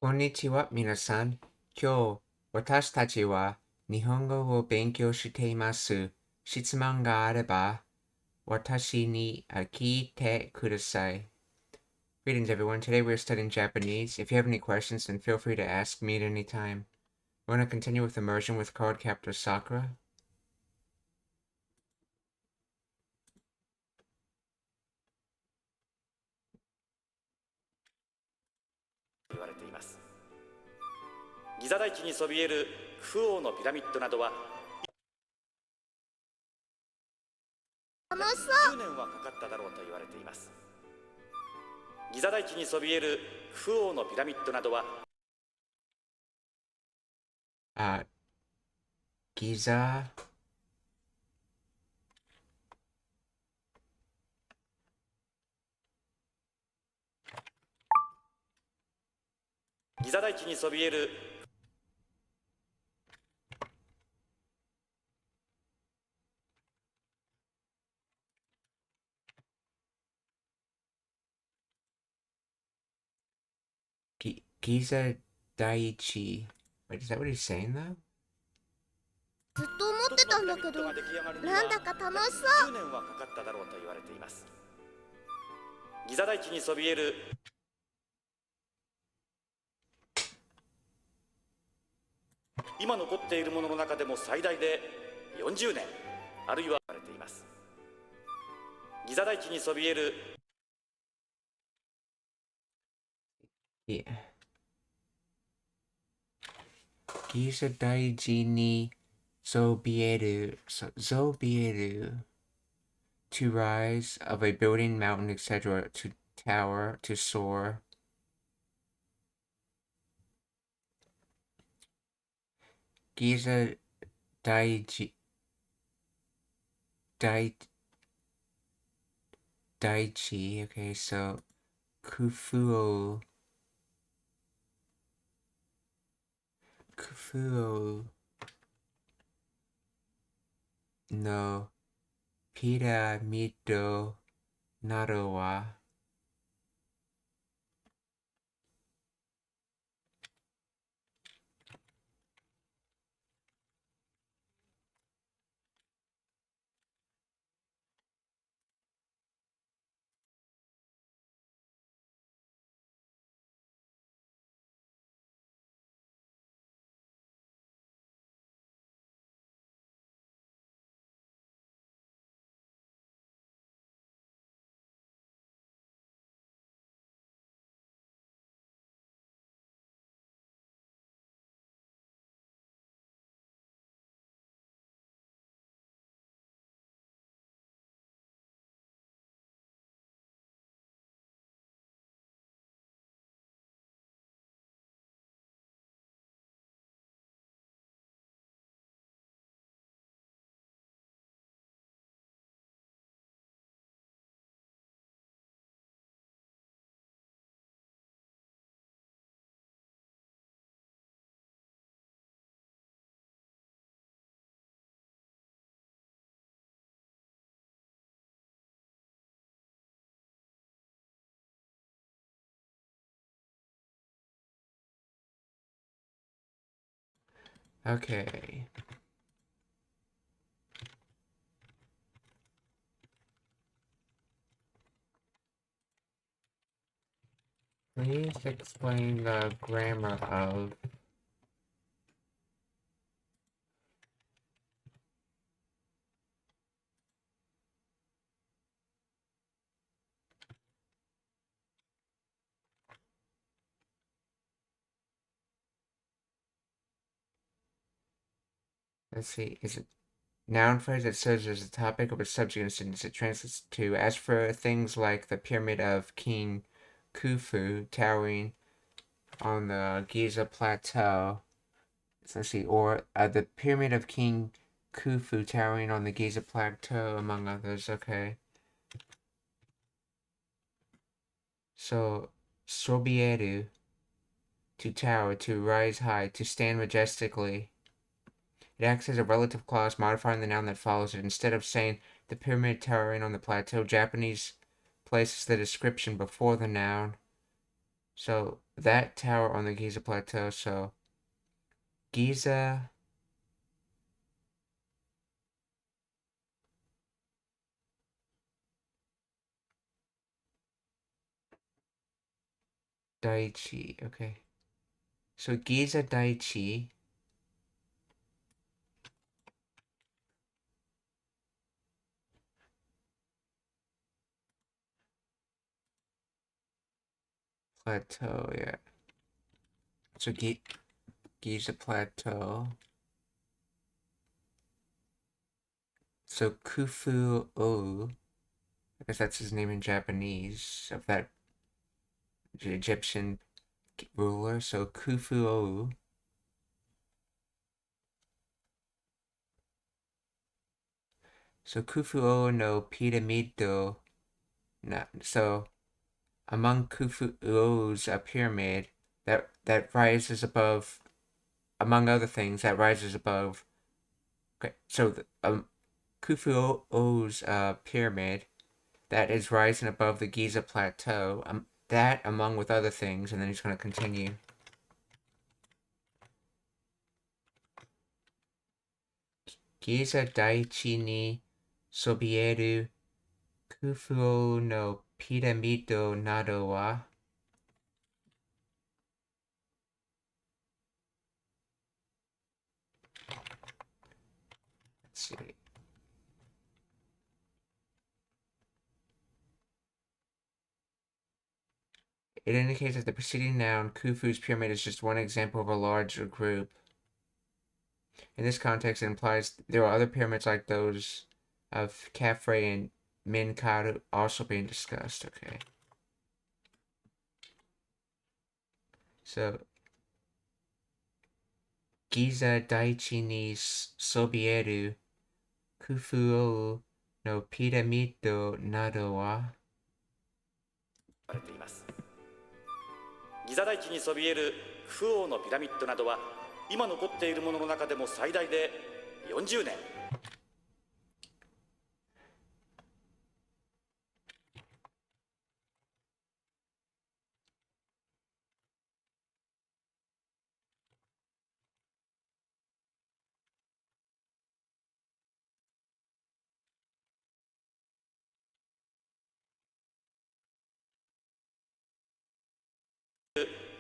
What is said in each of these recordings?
こんにちは、皆さん。今日、私たちは日本語を勉強しています。質問があれば、私に聞いてください。Greetings, everyone. Today we're studying Japanese. If you have any questions, then feel free to ask me at any time. We're going to continue with Immersion with Card Captor Sakura. 言われています。ギザ大地にそびえるクフ王のピラミッドなどは楽しそう。10年はかかっただろうと言われています。ギザ大地にそびえるクフ王のピラミッドなどはギザ大地にそびえるギザ大地 Wait, is that what he's saying though? ずっと思ってたんだけど、なんだか楽しそう。10年はかかっただろうと言われています。ギザ大地にそびえる今残っているものの中でも最大で40年あるいは言われています。ギザ大地にそびえるYeah. ギザ大地にそびえる to rise of a building, mountain, etc. to tower, to soar. ギザ大地okay, so クフ王のピラミッドなどはOkay. Please explain the grammar of let's see, is it noun phrase that serves as a topic or a subject in a sentence? It translates to as for things like the pyramid of King Khufu towering on the Giza Plateau. So let's see, or the pyramid of King Khufu towering on the Giza Plateau, among others. Okay. So, sobieru, to tower, to rise high, to stand majestically. It acts as a relative clause modifying the noun that follows it. Instead of saying the pyramid towering on the plateau, Japanese places the description before the noun. So that tower on the Giza Plateau. So Giza Daichi. Okay. So Giza Daichi. Plateau, yeah. So Giza Plateau. So Khufu-o, I guess that's his name in Japanese, of that Egyptian ruler. So Khufu-o. So Khufu-o no Pyramid-do. So among Khufu-o's pyramid that rises above, among other things, that rises above. Okay, so Khufu-o's pyramid that is rising above the Giza Plateau. That, among with other things, and then he's going to continue. Giza Daichi ni sobieru Khufu no Piramido nado wa. Let's see. It indicates that the preceding noun, Khufu's pyramid, is just one example of a larger group. In this context, it implies there are other pyramids like those of Khafre and Menkaure also being discussed. Okay. So, Giza Daichi ni sobieru Khufu no Piramido nado wa. ギザ大地にそびえるクフ王のピラミッドなどは今残っているものの中でも最大で40年。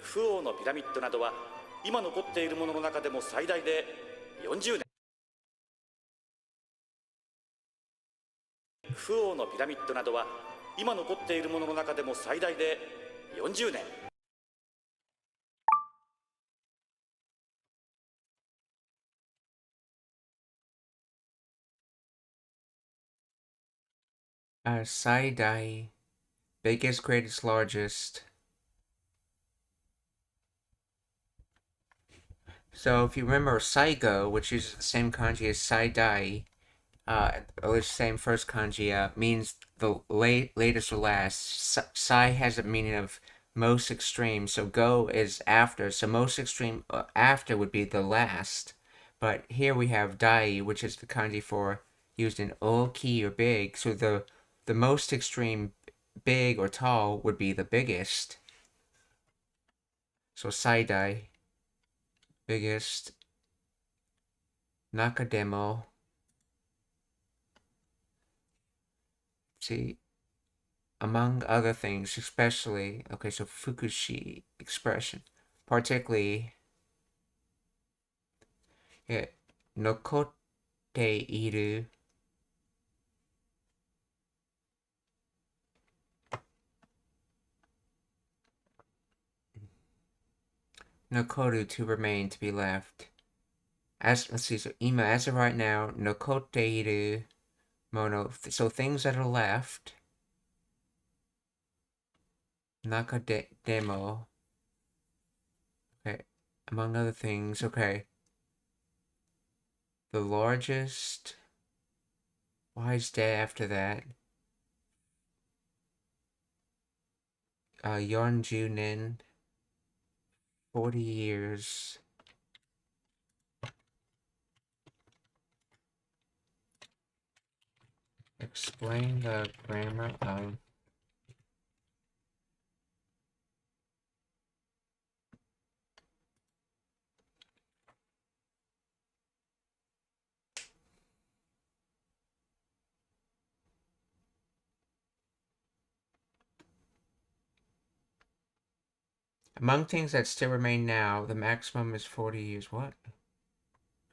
クフ王のピラミッドなどは今残っているものの中でも最大で40年。クフ王のピラミッドなどは今残っているものの中でも最大で40年。Saidai, biggest, greatest, largest. So if you remember Saigo, which uses the same kanji as Saidai, or the same first kanji, means the latest or last. Sai has a meaning of most extreme, so go is after, so most extreme after would be the last. But here we have dai, which is the kanji for used in oki or big, so the most extreme big or tall would be the biggest. So Saidai, biggest. Nakademo. See, among other things, especially, okay, so Fukushi expression, particularly, yeah, nokotte iru. Nokoru, to remain, to be left. Let's see, so ima, as of right now, nokotte iru mono, so things that are left. Nakademo. Okay, among other things, okay. The largest. Why is day after that? Yeonjunin. 40 years. Explain the grammar of Among things that still remain now, the maximum is 40 years. What?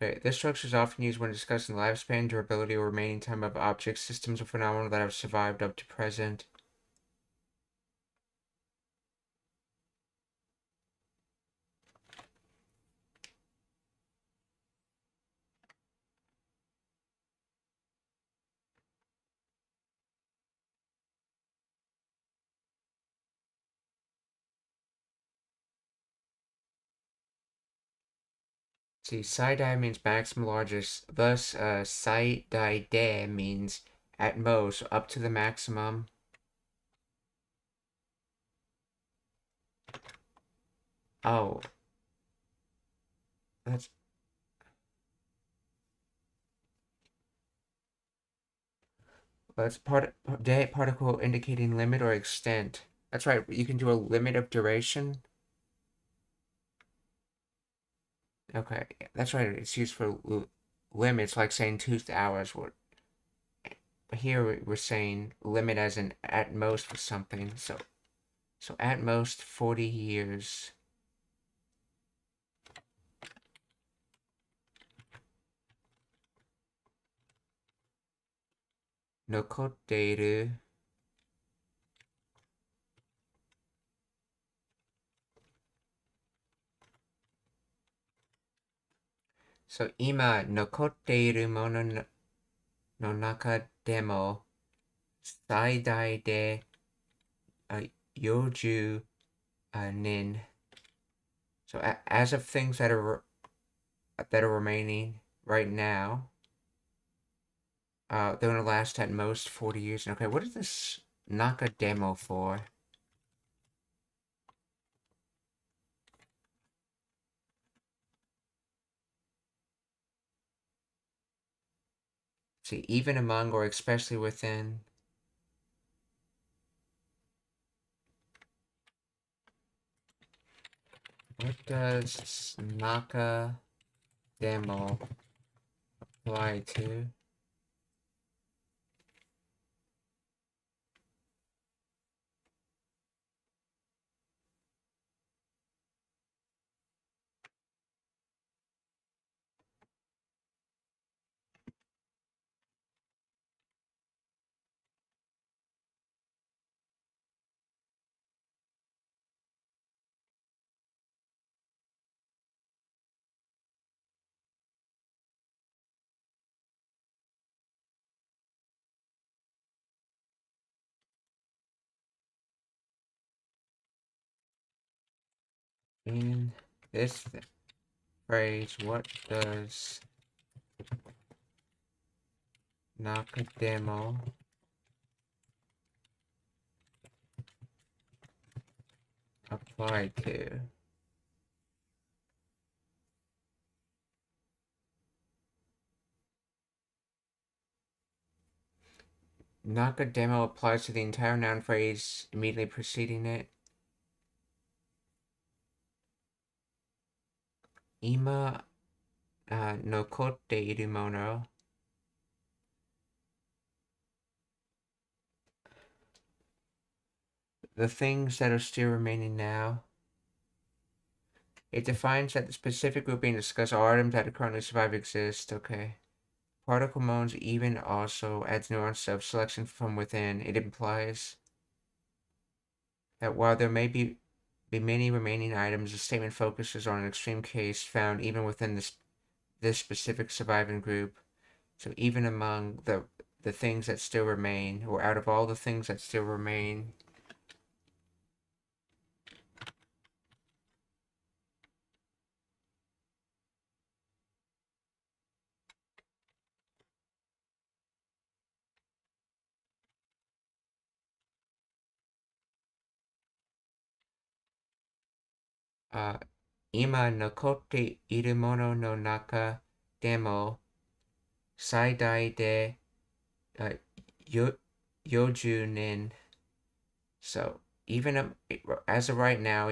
Okay, this structure is often used when discussing the lifespan, durability, or remaining time of objects, systems, or phenomena that have survived up to present. See, Saidai means maximum largest. Thus, Saidai means at most, up to the maximum. Oh. That's particle indicating limit or extent. That's right, you can do a limit of duration. Okay, that's right, it's used for limits, like saying 2 hours. But here we're saying limit as in at most for something. So at most 40 years. Nokotteru. So, 今残っているものの中でも最大で40年. So, as of things that are remaining right now, they're gonna last at most 40 years. Okay, what is this Naka demo for? See, even among or especially within. What does Naka demo apply to? In this phrase, what does Naka demo apply to? Naka demo applies to the entire noun phrase immediately preceding it. Ima nokotte iru mono. The things that are still remaining now. It defines that the specific group being discussed are items that currently survive exist. Okay. Particle modes even also adds nuance of selection from within. It implies that while there may be many remaining items, the statement focuses on an extreme case found even within this specific surviving group. So even among the things that still remain, or out of all the things that still remain, ima nokotte iru mono no naka demo saidai de 40 nen. So even as of right now,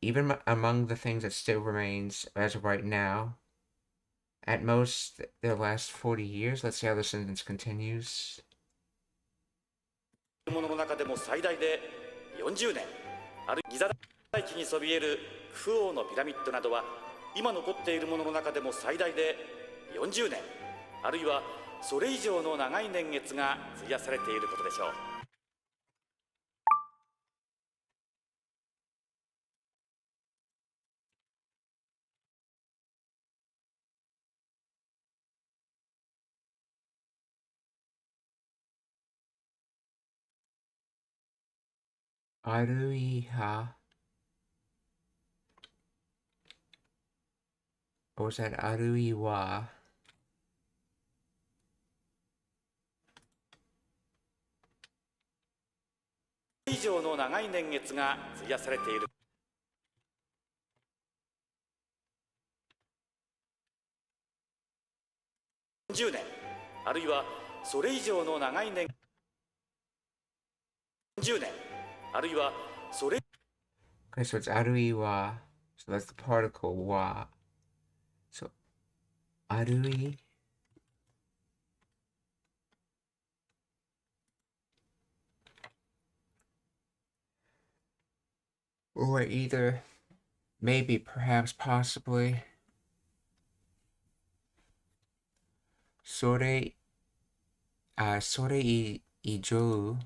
even among the things that still remains as of right now, at most they'll last 40 years. Let's see how the sentence continues. ものの中でも最大で40年あるギザ大地にそびえるクフ王のピラミッドなどは今残っているものの中でも最大で40年あるいはそれ以上の長い年月が費やされていることでしょう。あるいは Or was that あるいは以上の長い年月が費やされている40年あるいはそれ以上の長い年40年あるいはそれ Okay, so it's あるいは So that's the particle は So あるい Or either maybe perhaps possibly それ以上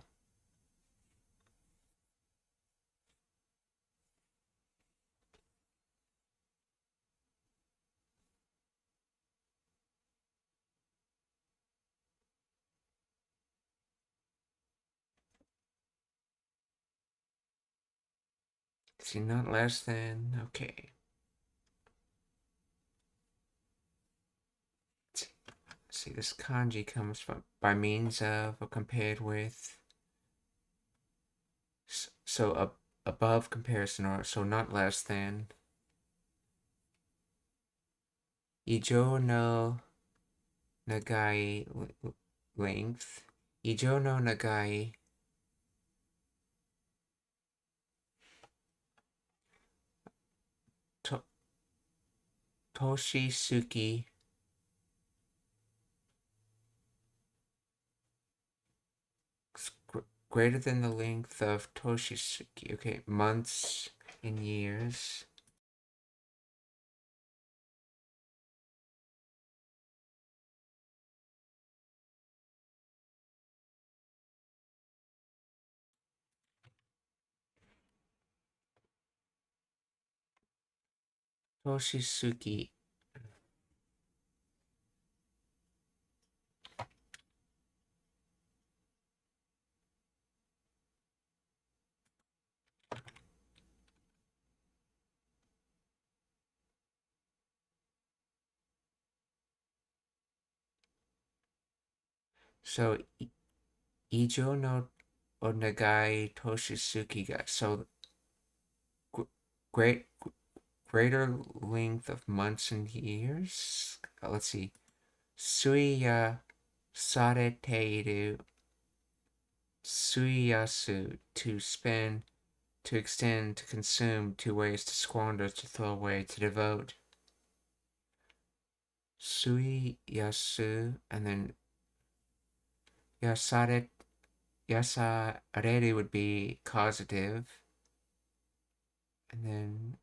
See, not less than. Okay. See, this kanji comes from by means of or compared with. So above comparison or so not less than. Ijo no nagai length. Ijo no nagai. Toshisuki. Greater than the length of Toshisuki. Okay, months in years. Toshisuki. So Ijo no Onagai Toshisuki ga. So greater length of months and years. Let's see. Suiya sareteiru. Suiyasu to spend, to extend, to consume, to waste, to squander, to throw away, to devote. Suiyasu and then yasareru would be causative. And then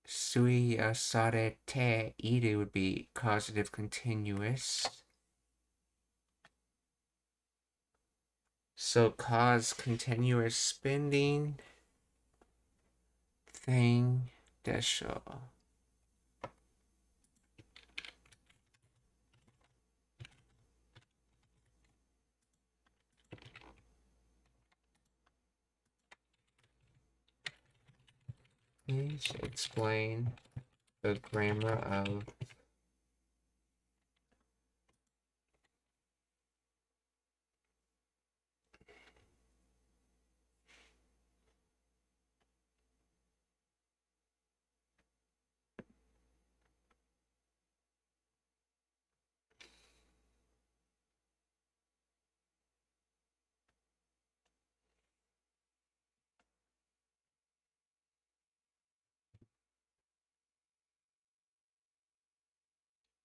Suiyasarete iru would be causative continuous. So cause continuous spending thing desho. Please explain the grammar of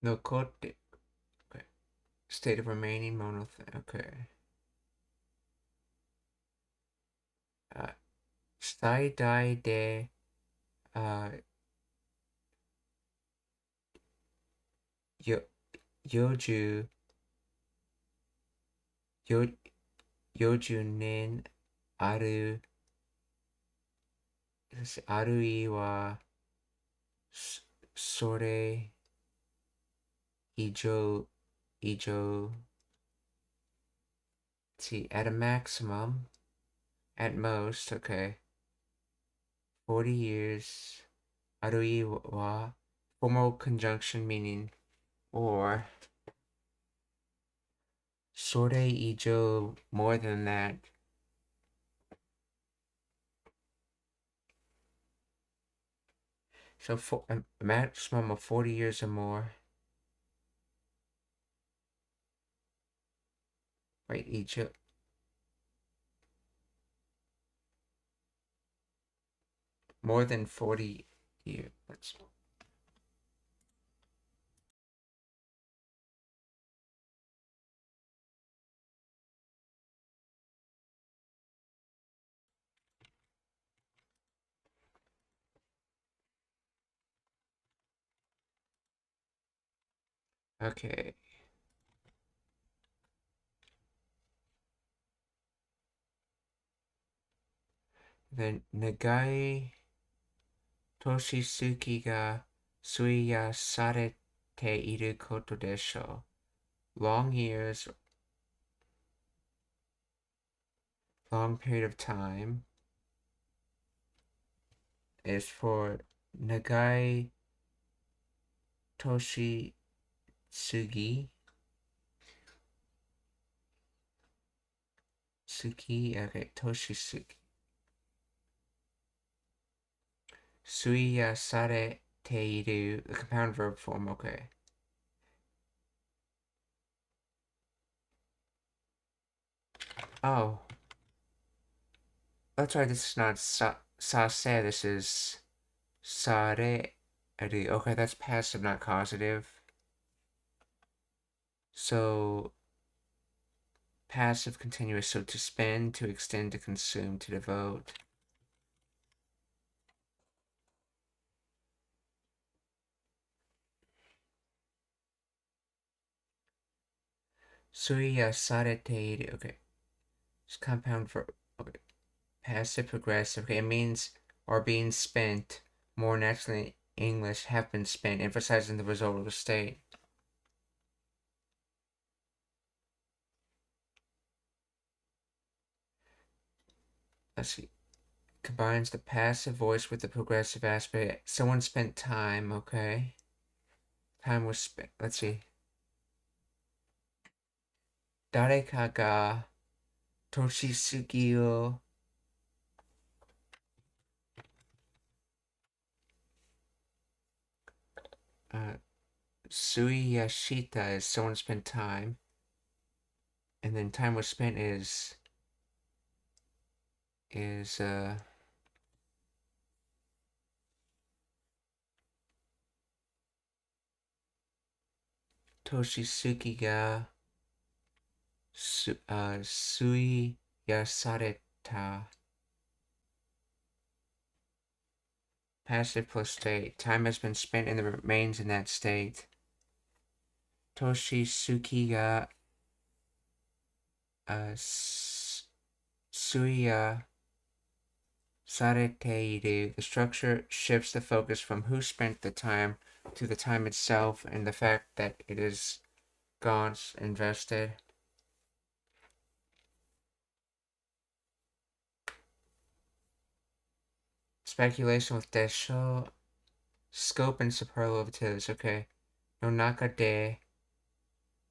no kote. Okay. State of remaining monothing. Okay. 最大で、よ、40、よ、40年ある、あるいは、それ以上, see, at a maximum, at most, okay, 40 years, あるいは, formal conjunction meaning, or, それ以上, more than that, so for a maximum of 40 years or more, right, 以上, more than 40 years, okay, then, 長い年月が費やされていることでしょう. Long years, long period of time is for 長い年月, okay, 年月. 費やされている, the compound verb form, okay. Oh. That's right, this is not sase, this is sare. Okay, that's passive, not causative. So, passive continuous, so to spend, to extend, to consume, to devote. Suya sareteiru, okay. It's compound verb, okay. Passive progressive, okay, it means are being spent, more naturally in English, have been spent, emphasizing the result of the state. Let's see. Combines the passive voice with the progressive aspect. Someone spent time, okay. Time was spent, let's see. 誰かが年過ぎを費やした is someone spent time. And then time was spent is 年過ぎが費やされた passive plus state. Time has been spent and remains in that state. 年過ぎが費やされている. The structure shifts the focus from who spent the time to the time itself and the fact that it is gone, invested. Speculation with desho, scope and superlatives, okay. No naka de,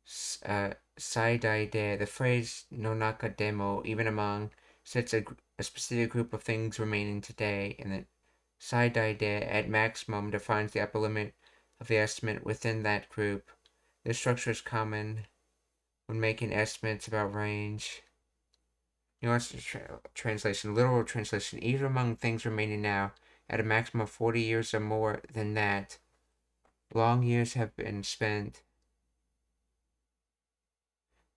saidai de, the phrase no naka demo, even among, sets a specific group of things remaining today, and then saidai de, at maximum, defines the upper limit of the estimate within that group. This structure is common when making estimates about range. Nuanced translation, literal translation, even among things remaining now, at a maximum of 40 years or more than that, long years have been spent.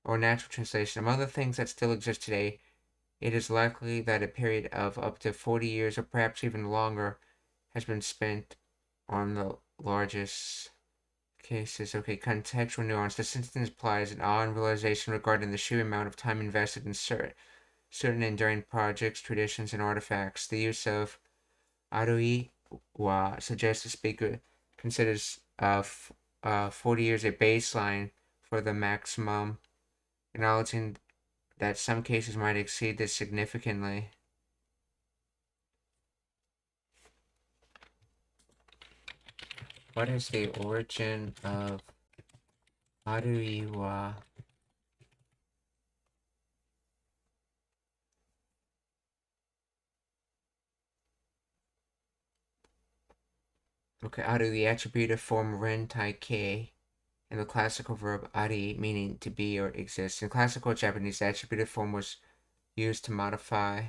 Or natural translation, among the things that still exist today, it is likely that a period of up to 40 years or perhaps even longer has been spent on the largest cases. Okay, contextual nuance. The sentence implies an awe and realization regarding the sheer amount of time invested in certain enduring projects, traditions, and artifacts. The use of arui wa suggests the speaker considers 40 years a baseline for the maximum, acknowledging that some cases might exceed this significantly. What is the origin of arui wa? Okay, aru, the attributive form ren tai ke, and the classical verb ari, meaning to be or exist. In classical Japanese, the attributive form was used to modify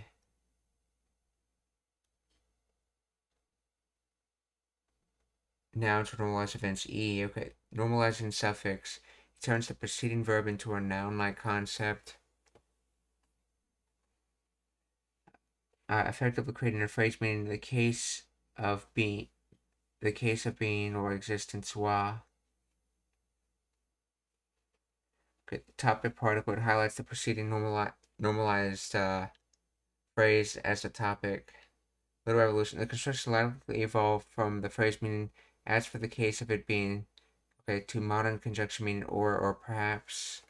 nouns to normalize events. Okay, normalizing suffix. It turns the preceding verb into a noun-like concept, effectively creating a phrase meaning the case of being or existence wa. Okay, topic particle. It highlights the preceding normalized phrase as the topic. Little evolution. The construction likely evolved from the phrase meaning as for the case of it being, okay, to modern conjunction meaning or perhaps.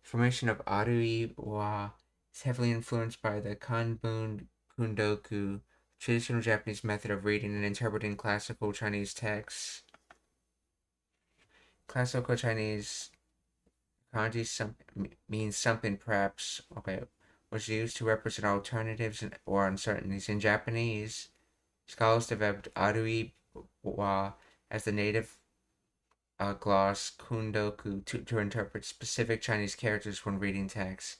Formation of arui wa is heavily influenced by the kanbun kundoku, traditional Japanese method of reading and interpreting classical Chinese texts. Classical Chinese kanji means something perhaps, okay, was used to represent alternatives or uncertainties. In Japanese, scholars developed arui wa as the native gloss kundoku to interpret specific Chinese characters when reading text.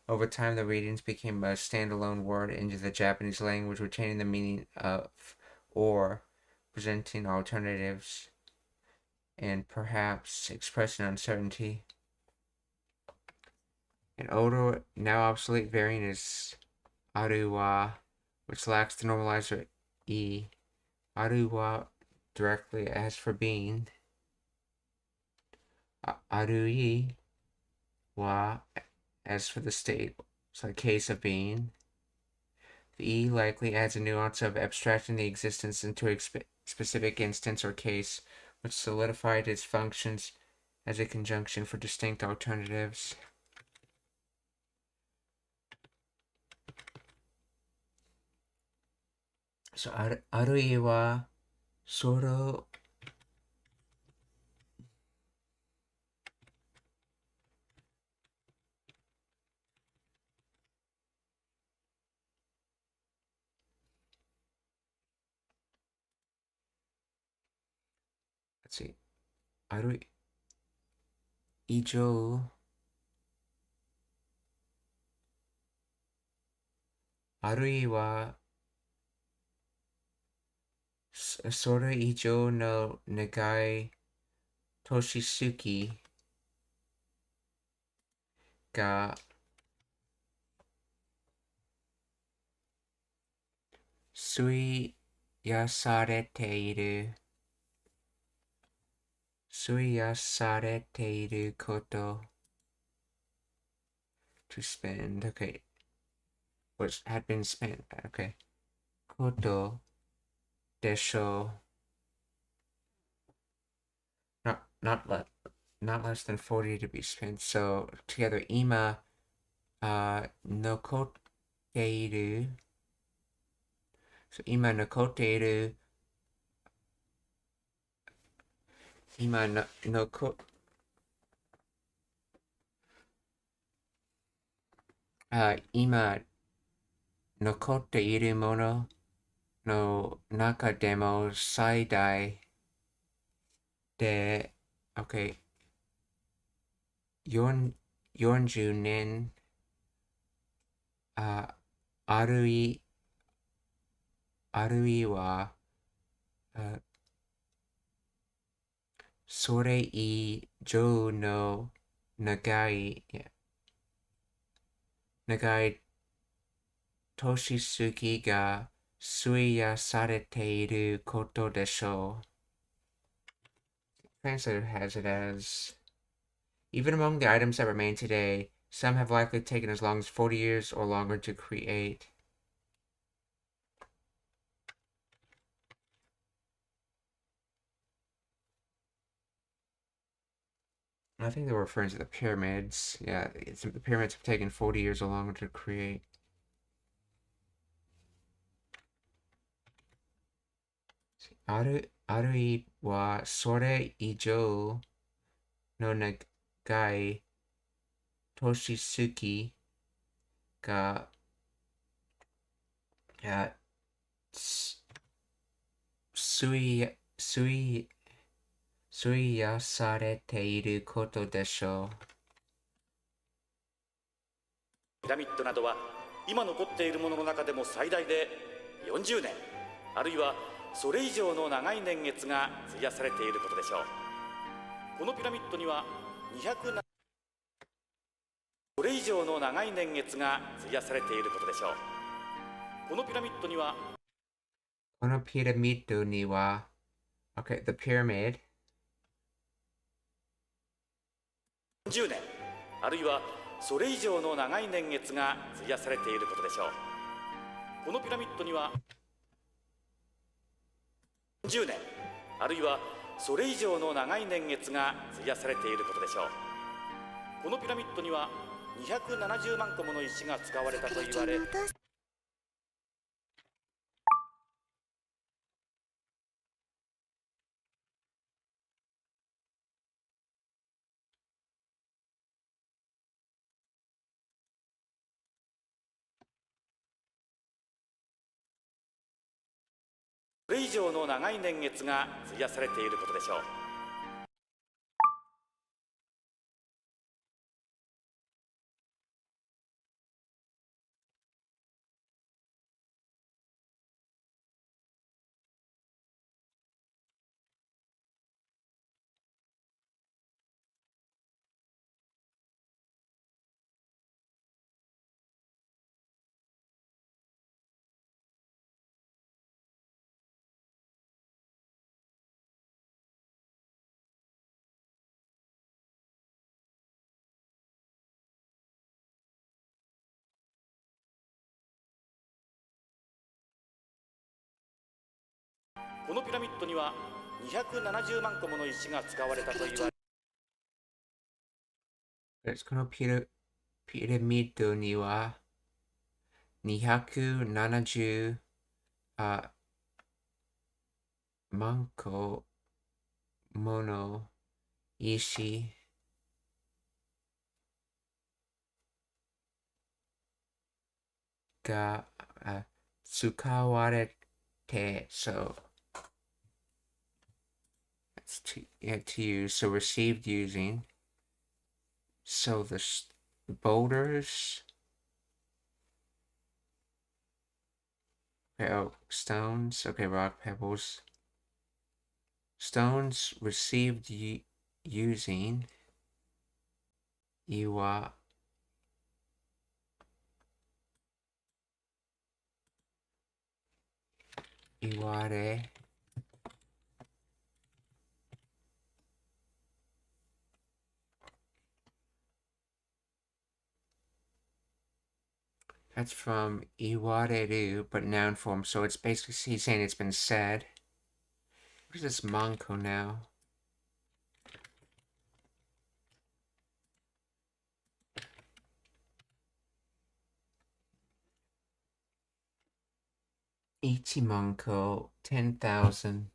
Over time, the readings became a standalone word into the Japanese language, retaining the meaning of or presenting alternatives and perhaps expressing uncertainty. An older, now obsolete variant is aruwa, which lacks the normalizer e. Aruwa directly as for being. Arui wa as for the state, so case of being. The e likely adds a nuance of abstracting the existence into a specific instance or case, which solidified its functions as a conjunction for distinct alternatives. So, arui wa soro let's see. Arui ijo arui wa sora ijo no nagai toshisuki ga sui yasarete iru koto to spend. Okay, which had been spent. Okay, koto desho not less than 40 to be spent. So together, ima nokoteiru. So ima nokoteiru. Ima ima nokoteiru mono no naka demo saidai de, okay, 40年arui wa それ以上の長い長い年過ぎが費やされていることでしょう。Translator has it as even among the items that remain today, some have likely taken as long as 40 years or longer to create. I think they were referring to the pyramids. Yeah, the pyramids have taken 40 years or longer to create. Arui wa sore ijo no nagai Toshisuki ga suiya sarete iru koto desho. ピラミッドなどは今残っているものの中でも最大で40年あるいはそれ以上の長い年月が費やされていることでしょう。このピラミッドには200それ以上の長い年月が費やされていることでしょう。このピラミッドには Okay, the pyramid. 40年あるいはそれ以上の長い年月が費やされていることでしょう。このピラミッドには40年あるいはそれ以上の長い年月が費やされていることでしょう。このピラミッドには270万個もの石が使われたと言われ、それ以上の長い年月が費やされていることでしょう。このピラミッドには270万個もの石が使われたと言われ、このピラミッドには270万個もの石が使われて、so to use, so received using, so the boulders, okay, oh, stones, okay, rock pebbles, stones received using iwa iware That's from iwareru, but noun form, so it's basically he's saying it's been said. What is this manko now? Ichimanko, 10,000.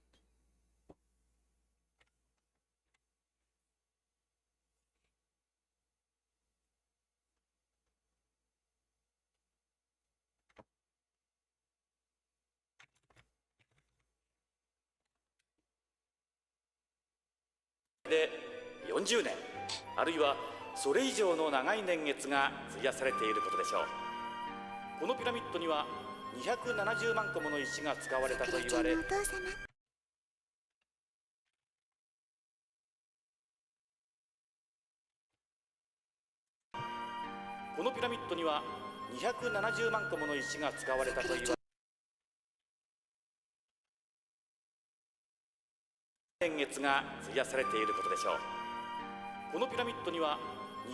で40年あるいはそれ以上の長い年月が費やされていることでしょう。このピラミッドには270万個もの石が使われたと言われ、ここのピラミッドには270万個もの石が使われたと言われ、年月が費やされていることでしょう。このピラミッドには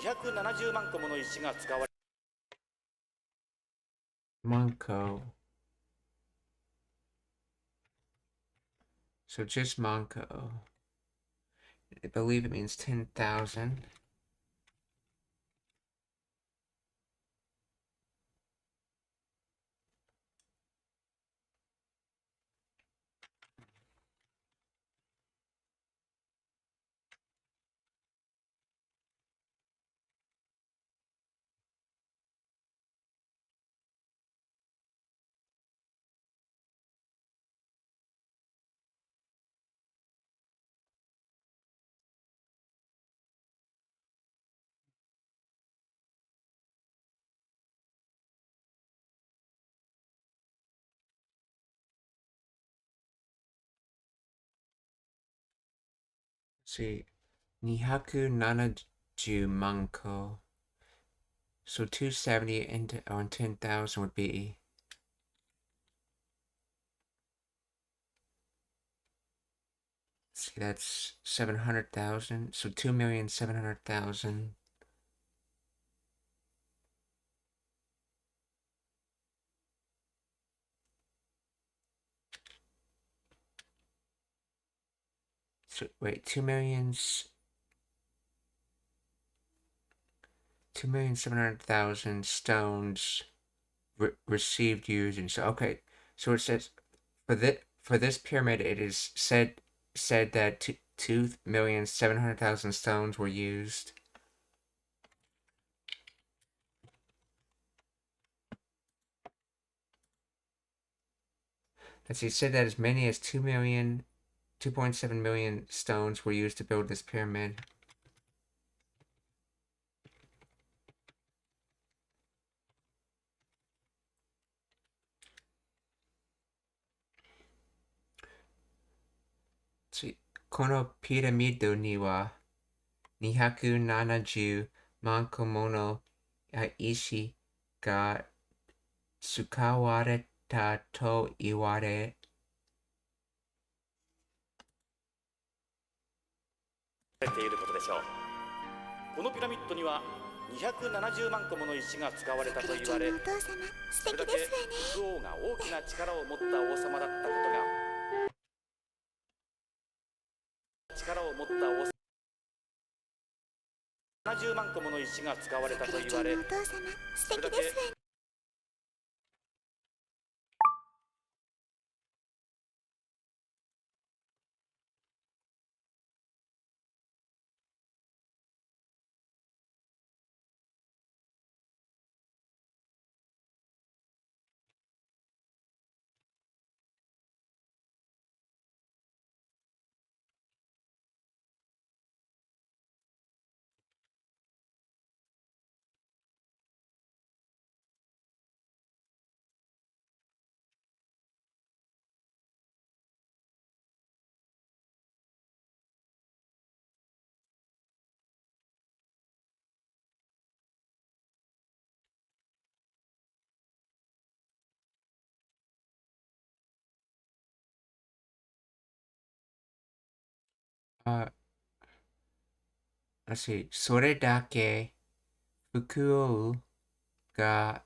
270万個もの石が使われ、Manko. So just Manko. I believe it means 10,000. See, 270 manko. So 270 into on 10,000 would be, see, that's 700,000. So 2,700,000. So wait, 2,700,000 stones received using. So okay, so it says for this pyramid, it is said that 2,700,000 stones were used. Let's see, it said that as many as 2.7 million stones were used to build this pyramid. See, このピラミッドには270万個もの石が使われたと言われ、ていることでしょう。このピラミッドには270万個もの石が使われたと言われ、それだけクオが大きな力を持った王様だったことが、力を持った王様、70万個もの石が使われたと言われ、それだけlet's see, それだけ服をが、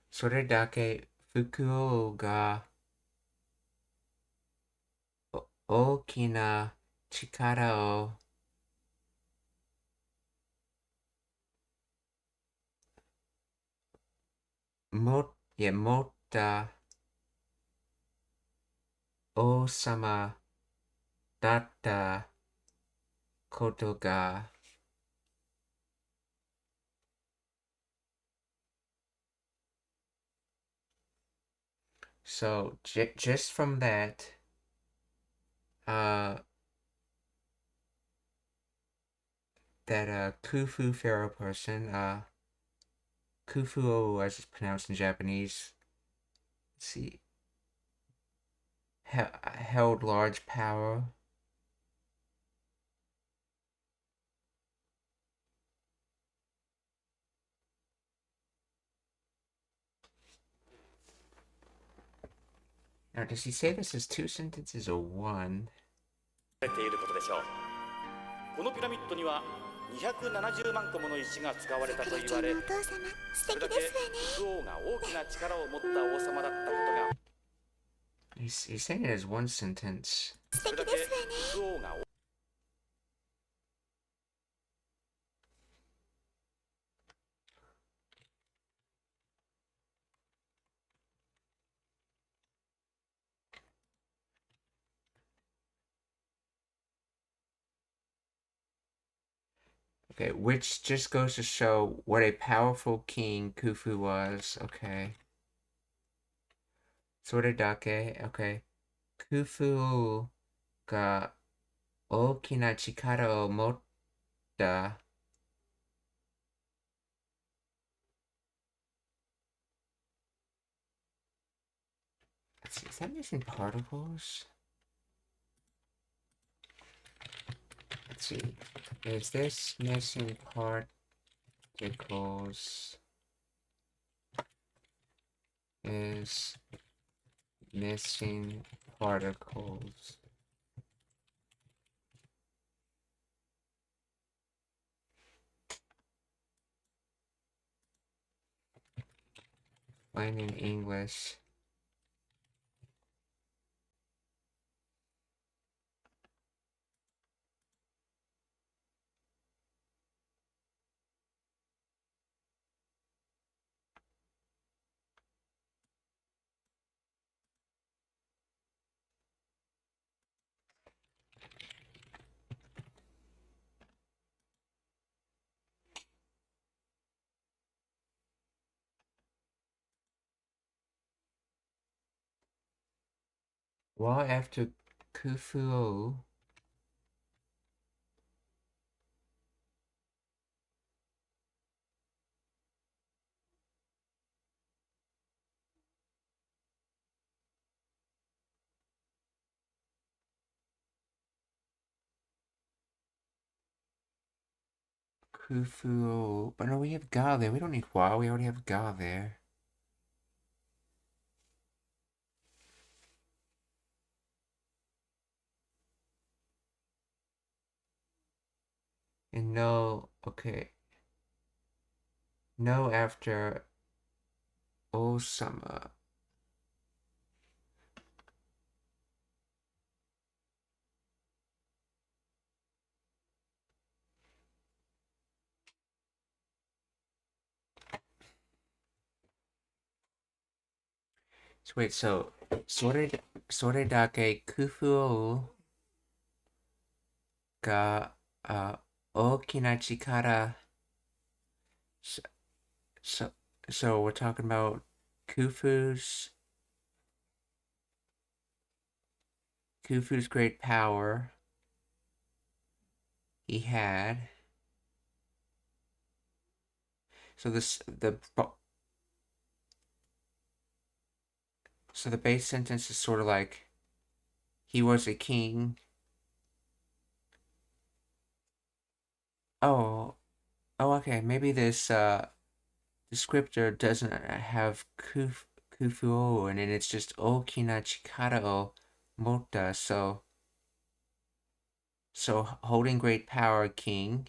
それだけ服をが大きな力を持った王様だったことが、So just from that, that Khufu pharaoh person, Khufu as it's pronounced in Japanese, let's see, held large power. Now, does he say this is 2 sentences or 1? ていることでしょう。このピラミッドには270万個もの石が使われたと言われ、それだけクフ王が大きな力を持った王様だったことが。He's saying it as 1 sentence. それだけクフ王が。Okay, which just goes to show what a powerful king Khufu was. Okay. Soredake. Okay. Khufu ga okina chikara o motta. Let's see, is that missing particles? Let's see. Is this missing particles? Is missing particles. Explain in English. While after Khufu but no, we have ga there. We don't need wa. We already have ga there. And no, okay. No after Osama. So wait, so Soredake Khufu ga okina chikara. So we're talking about Khufu's great power he had. So the base sentence is sort of like he was a king. Oh, okay. Maybe this descriptor doesn't have Kufu and then it's just Okina Chikara o Mota. So holding great power king.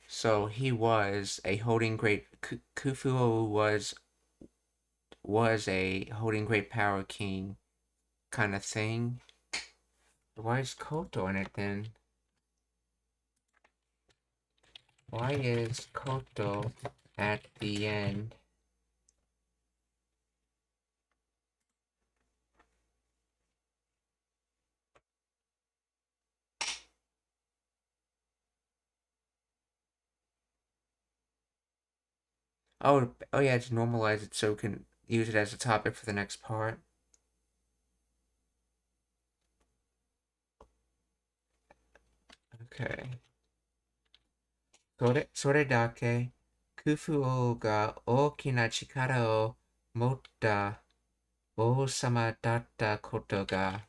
So he was a holding great Kufu was a holding great power king kind of thing. Why is Koto in it then? Why is Koto at the end? Oh yeah, to normalize it so we can use it as a topic for the next part. Okay. それだけ、クフ王が大きな力を持った王様だったことが、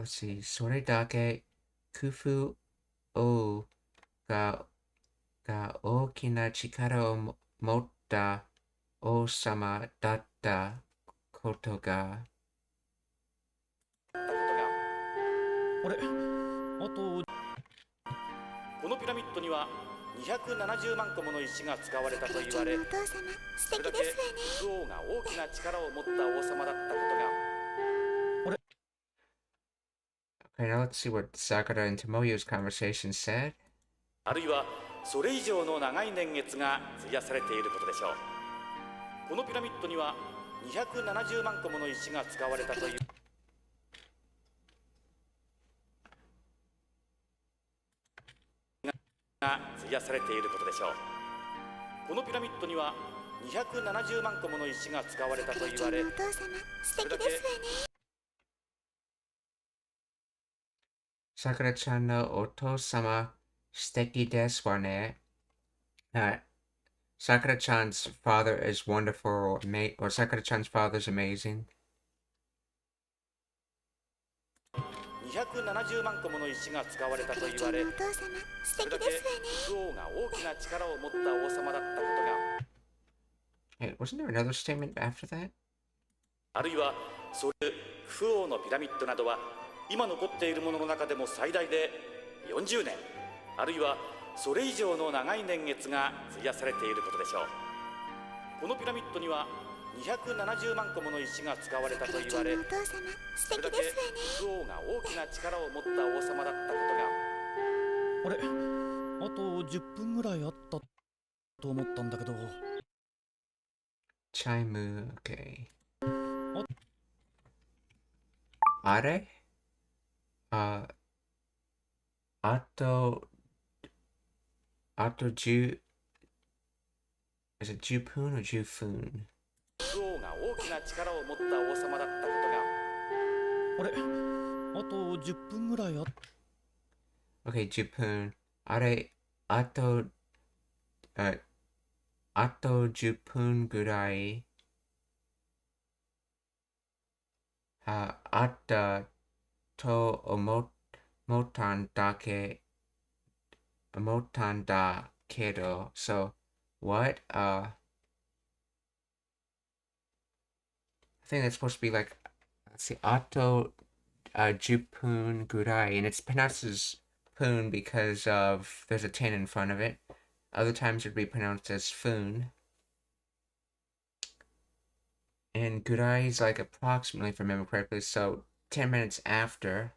それだけ工夫をが大きな力を持った王様だったことが、あれ、あとこのピラミッドには270万個もの石が使われたと言われ、お父様素それだけ敵ですわね。クオが大きな力を持った王様だったことが。 Okay, now let's see what Sakura and Tomoyo's conversation said. あるいはそれ以上の長い年月が費やされていることでしょう。このピラミッドには270万個もの石が使われたというが費やされていることでしょう。このピラミッドには270万個もの石が使われたと言われ、お父様素敵ですわね。Sakura-chan no oto-sama shiteki desu wa ne. Sakura-chan's father is wonderful, or Sakura-chan's father is amazing. 270万個もの石が使われたと言われ、お父様素それだけ敵ですわね。クオが大きな力を持った王様だったことが。 Hey, wasn't there another statement after that? あるいはそういうクオのピラミッドなどは今残っているものの中でも最大で40年、あるいはそれ以上の長い年月が費やされていることでしょう。このピラミッドには270万個もの石が使われたと言われ、お父様素それだけ敵ですわね。クオが大きな力を持った王様だったことが。あれ、あと10分ぐらいあったと思ったんだけど。 Chaimu, okay. Are? Ato 10, is it Jupun or Jufun? クオが大きな力を持った王様だったことが。あれ、あと10分ぐらいあった。 Okay, Jupun. Are, ato 10分ぐらいあったと思ったんだけど so what I think that's supposed to be like, let's see, 10分ぐらい, and it's pronounced as poon because of there's a 10 in front of it. Other times it'd be pronounced as foon. And gurai is like approximately, if I remember correctly, so 10 minutes after.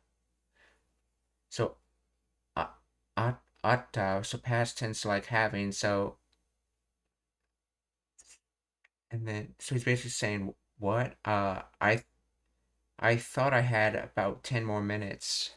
So, atta, so past tense like having, so. And then, so he's basically saying, what? I thought I had about 10 more minutes.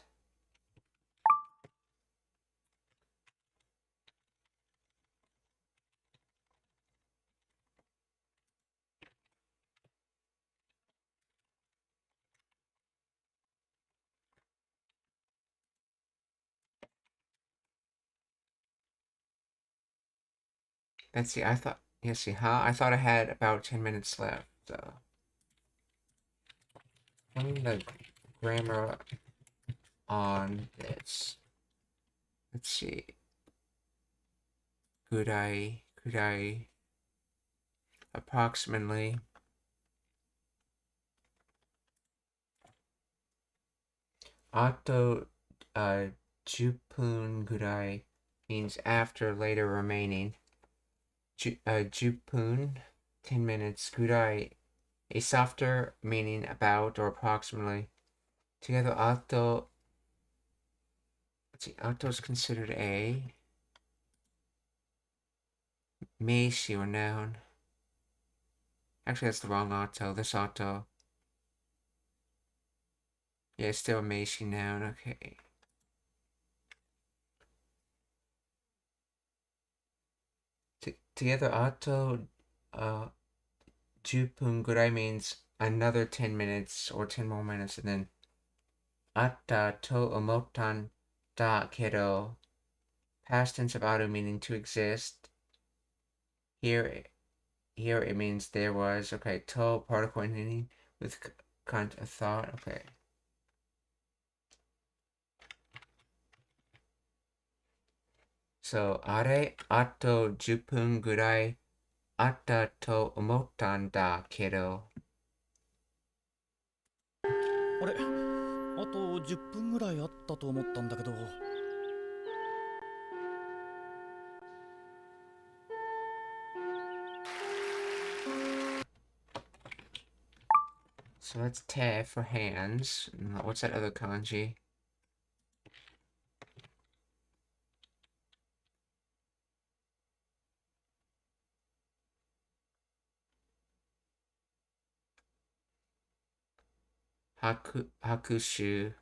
Let's see, I thought I had about 10 minutes left, so. Putting the grammar on this. Let's see. Could I, approximately. Ato, 10分ぐらい means after, later, remaining. 10分, 10 minutes, ぐらい a softer meaning about or approximately. Together, ato, let's see, ato is considered a meishi or noun. Actually, that's the wrong ato. This ato. Yeah, it's still a meishi noun. Okay. Together, ato, 10分ぐらい means another 10 minutes or 10 more minutes, and then あったと思ったんだけど past tense of ato meaning to exist, Here it means there was. Okay, to particle ending with kind of thought. Okay. So, あれ、あと10分ぐらいあったと思ったんだけど。あれ、あと10分ぐらいあったと思ったんだけど。So that's te for hands. What's that other kanji? Hakushu.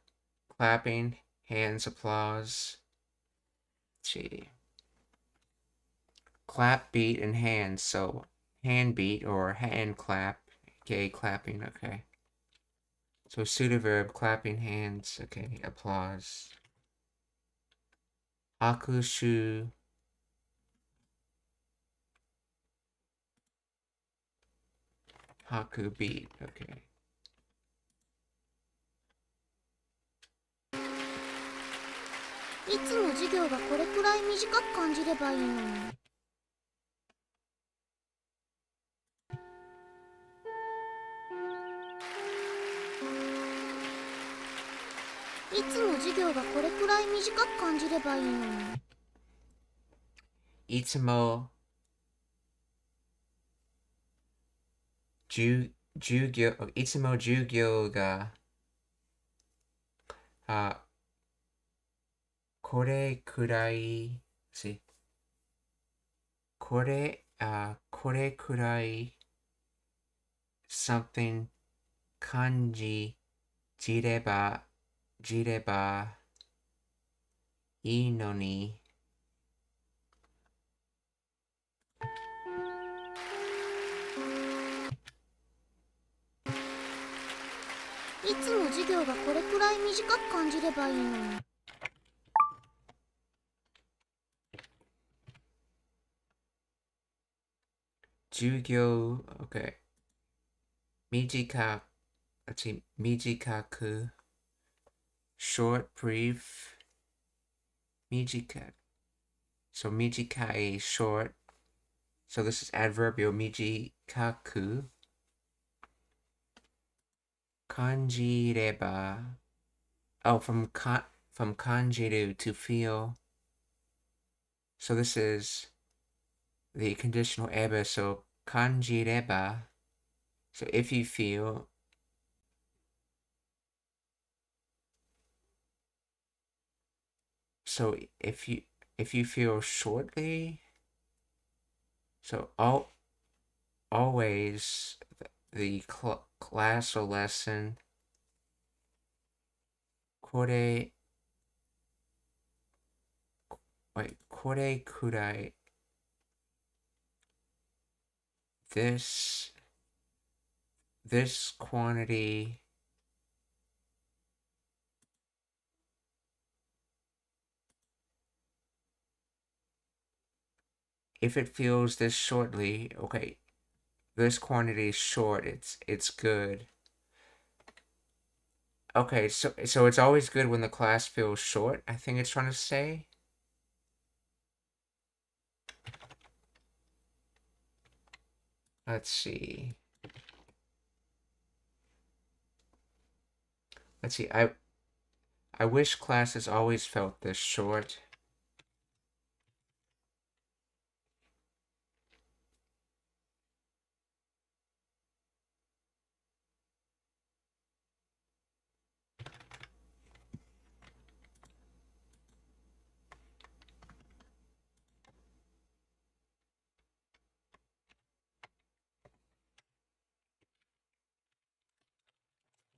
Clapping, hands, applause. Let's see. Clap, beat, and hands. So hand beat or hand clap. Okay, clapping, okay. So pseudoverb, clapping hands, okay, applause. Hakushu. Haku beat, okay. いつも授業がこれくらい短く感じればいいのに。いつも授業がこれくらい短く感じればいいのに。いつも授業がこれくらいこれくらい something 感じればいいのに。いつも授業がこれくらい短く感じればいいのに。授業 okay 短く short brief 短 so 短い short so this is adverbial 短く感じれば oh from 感じる to feel so this is the conditional eba so 感じれば so if you feel so if you feel shortly so always the class or lesson これくらい this quantity if it feels this shortly okay this quantity is short it's good okay so it's always good when the class feels short I think it's trying to say let's see I wish classes always felt this short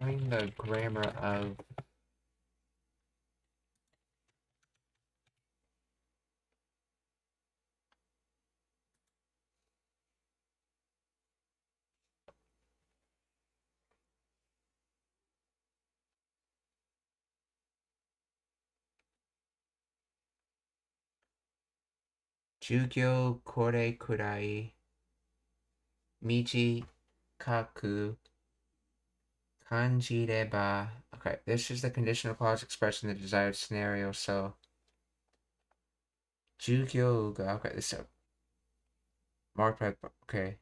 Find the grammar of 授業これくらい短く感じれば Okay, this is the conditional clause expressing the desired scenario, so 授業が Okay, this is marked by Okay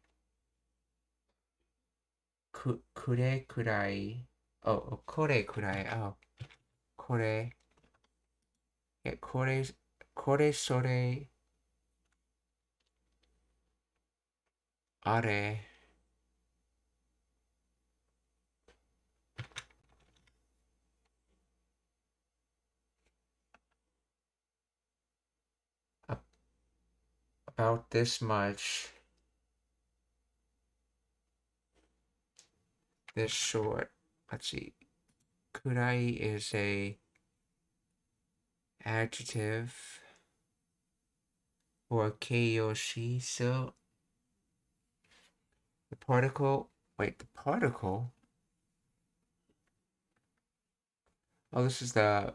くれくらい Oh, これくらい Oh, これこれそれあれabout this much this short let's see くらい is a adjective or kyoshi, so the particle oh, this is the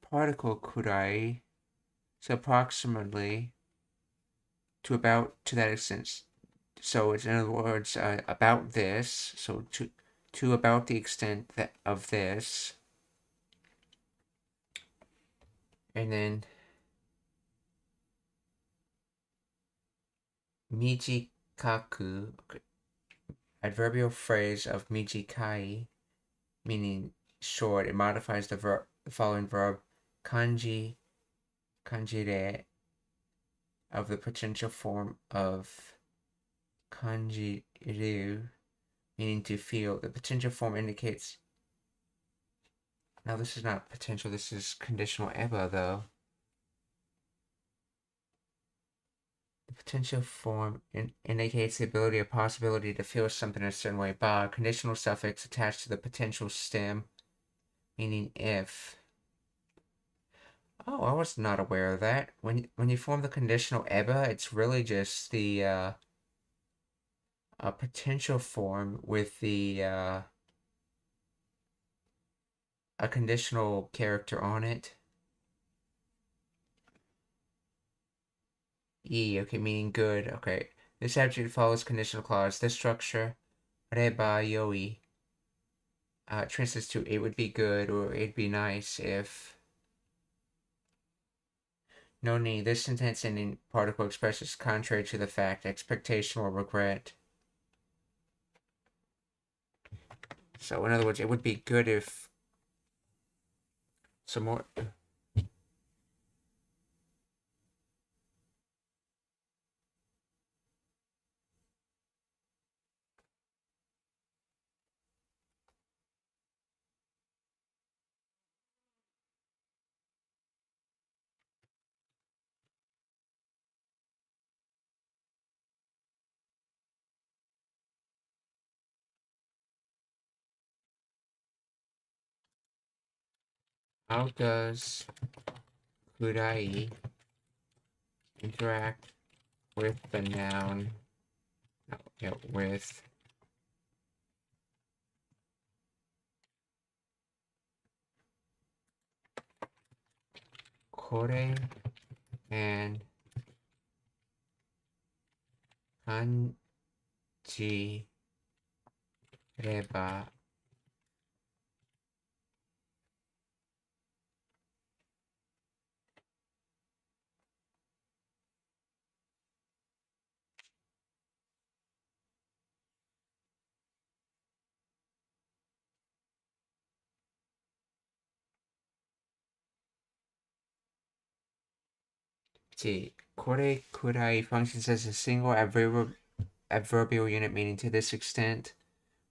particle kurai, so approximately to that extent. So it's in other words about this, so to about the extent of this, and then mijikaku, adverbial phrase of mijikai, meaning short. It modifies the following verb kanjire, of the potential form of kanjiru, meaning to feel. The potential form indicates. Now this is not potential, this is conditional eba though. The potential form indicates the ability or possibility to feel something in a certain way. Ba, conditional suffix attached to the potential stem, meaning if. Oh, I was not aware of that. When you form the conditional eba, it's really just the a potential form with the a conditional character on it. E, okay, meaning good. Okay, this adjective follows conditional clause. This structure, reba yoi, translates to it would be good or it'd be nice if. No ni, this sentence ending particle expresses contrary to the fact, expectation, or regret. So, in other words, it would be good if some more. How does kurai interact with the noun? No, yeah, with kore and kanji reba. See, kore kurai functions as a single adverbial unit meaning to this extent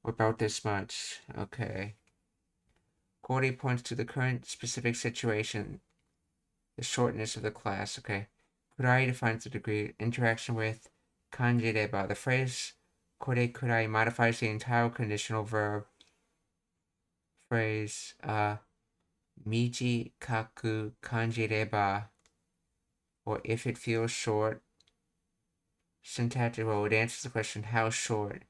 or about this much. Okay. Kore points to the current specific situation, the shortness of the class. Okay. Kurai defines the degree interaction with kanji reba. The phrase kore kurai modifies the entire conditional verb phrase mijikaku kanji reba, or if it feels short. Syntactic role, it answers the question how short.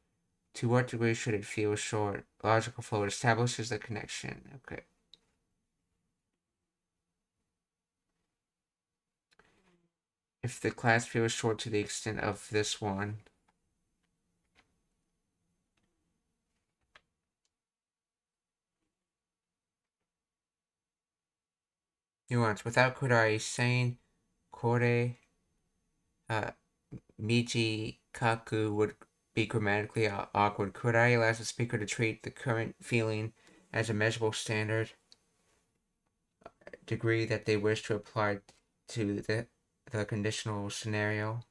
To what degree should it feel short? Logical flow, it establishes the connection. Okay. if the class feels short to the extent of this one. Nuance. Without kurai, saying kore mijikaku would be grammatically awkward. Kurai allows the speaker to treat the current feeling as a measurable standard degree that they wish to apply to the conditional scenario.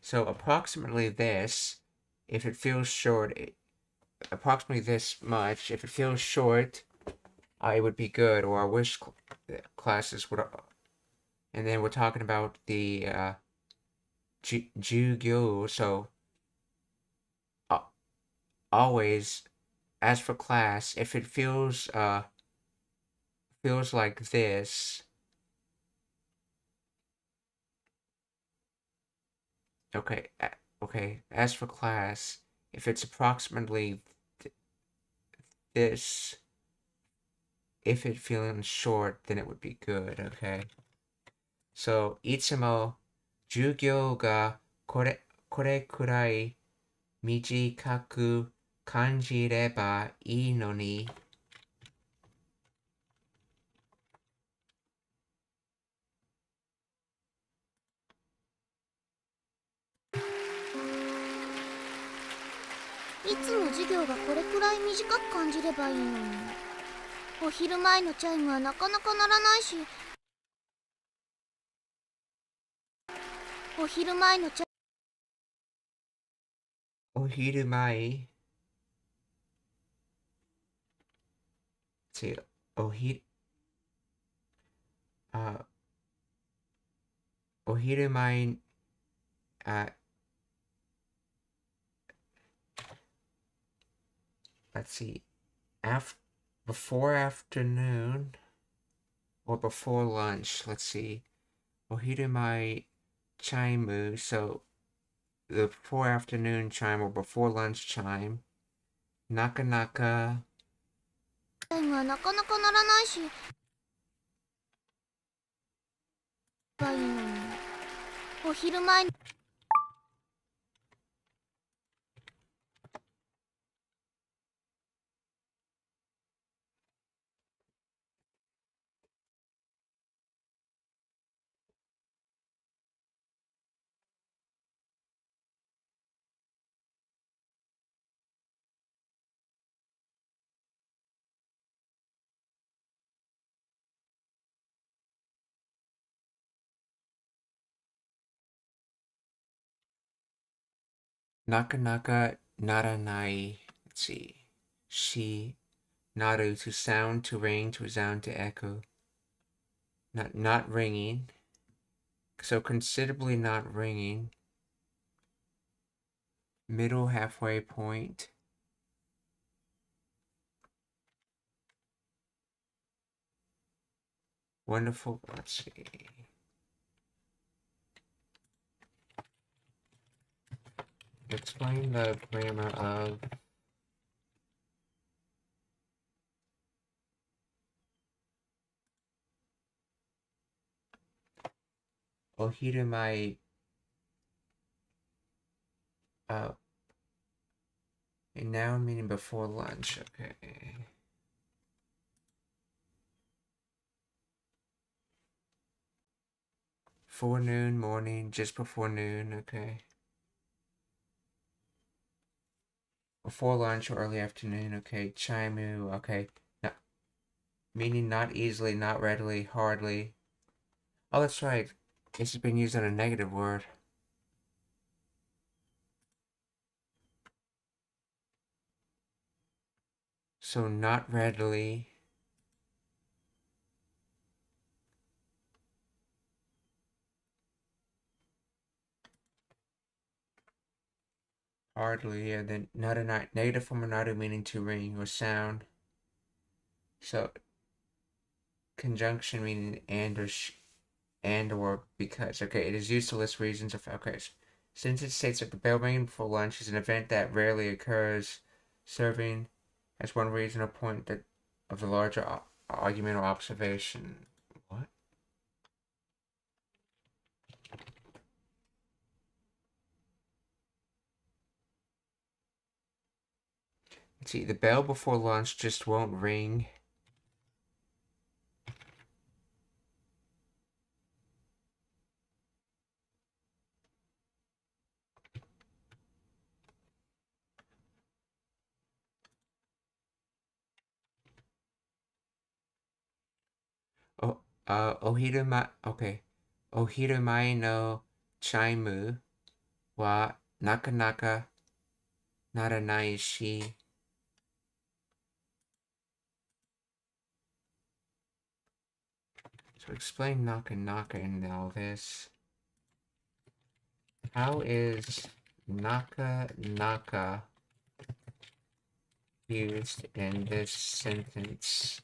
So approximately this, if it feels short, approximately this much, if it feels short, it would be good, or I wish classes would. And then we're talking about the jugyo, so always, as for class, if it feels like this, okay, as for class, if it's approximately this, if it feeling short, then it would be good, okay? So, いつも授業がこれくらい短く感じればいいのに。いつも授業がこれくらい短く感じればいいのに。お昼前のチャイムはなかなか鳴らないし、お昼前のチャイム、お昼前、お昼前、let's see, before afternoon or before lunch, let's see. お昼前 chime, so the before afternoon chime or before lunch chime. なかなかチャイムはなかなか鳴らないし、ばいいのに。お昼前になかなかならない。Let's see. She, naru, to sound, to ring, to resound, to echo. Not ringing. So considerably not ringing. Middle halfway point. Wonderful. Let's see. Explain the grammar of ohirumai. A noun meaning before lunch. Okay. Forenoon, morning, just before noon. Okay. Before lunch or early afternoon. Okay. Chaimu. Okay. Meaning not easily, not readily, hardly. Oh, that's right. This has been used on a negative word. So not readily. Hardly, and then not a negative form of naru meaning to ring or sound. So conjunction meaning and or because. Okay, it is used to list reasons of. Okay, Since it states that the bell ringing before lunch is an event that rarely occurs, serving as one reason or point of the larger argument or observation. What? Let's see, the bell before lunch just won't ring. Oh, okay. Ohirumae no chaimu wa nakanaka naranai shi. So explain naka in all this. How is naka used in this sentence?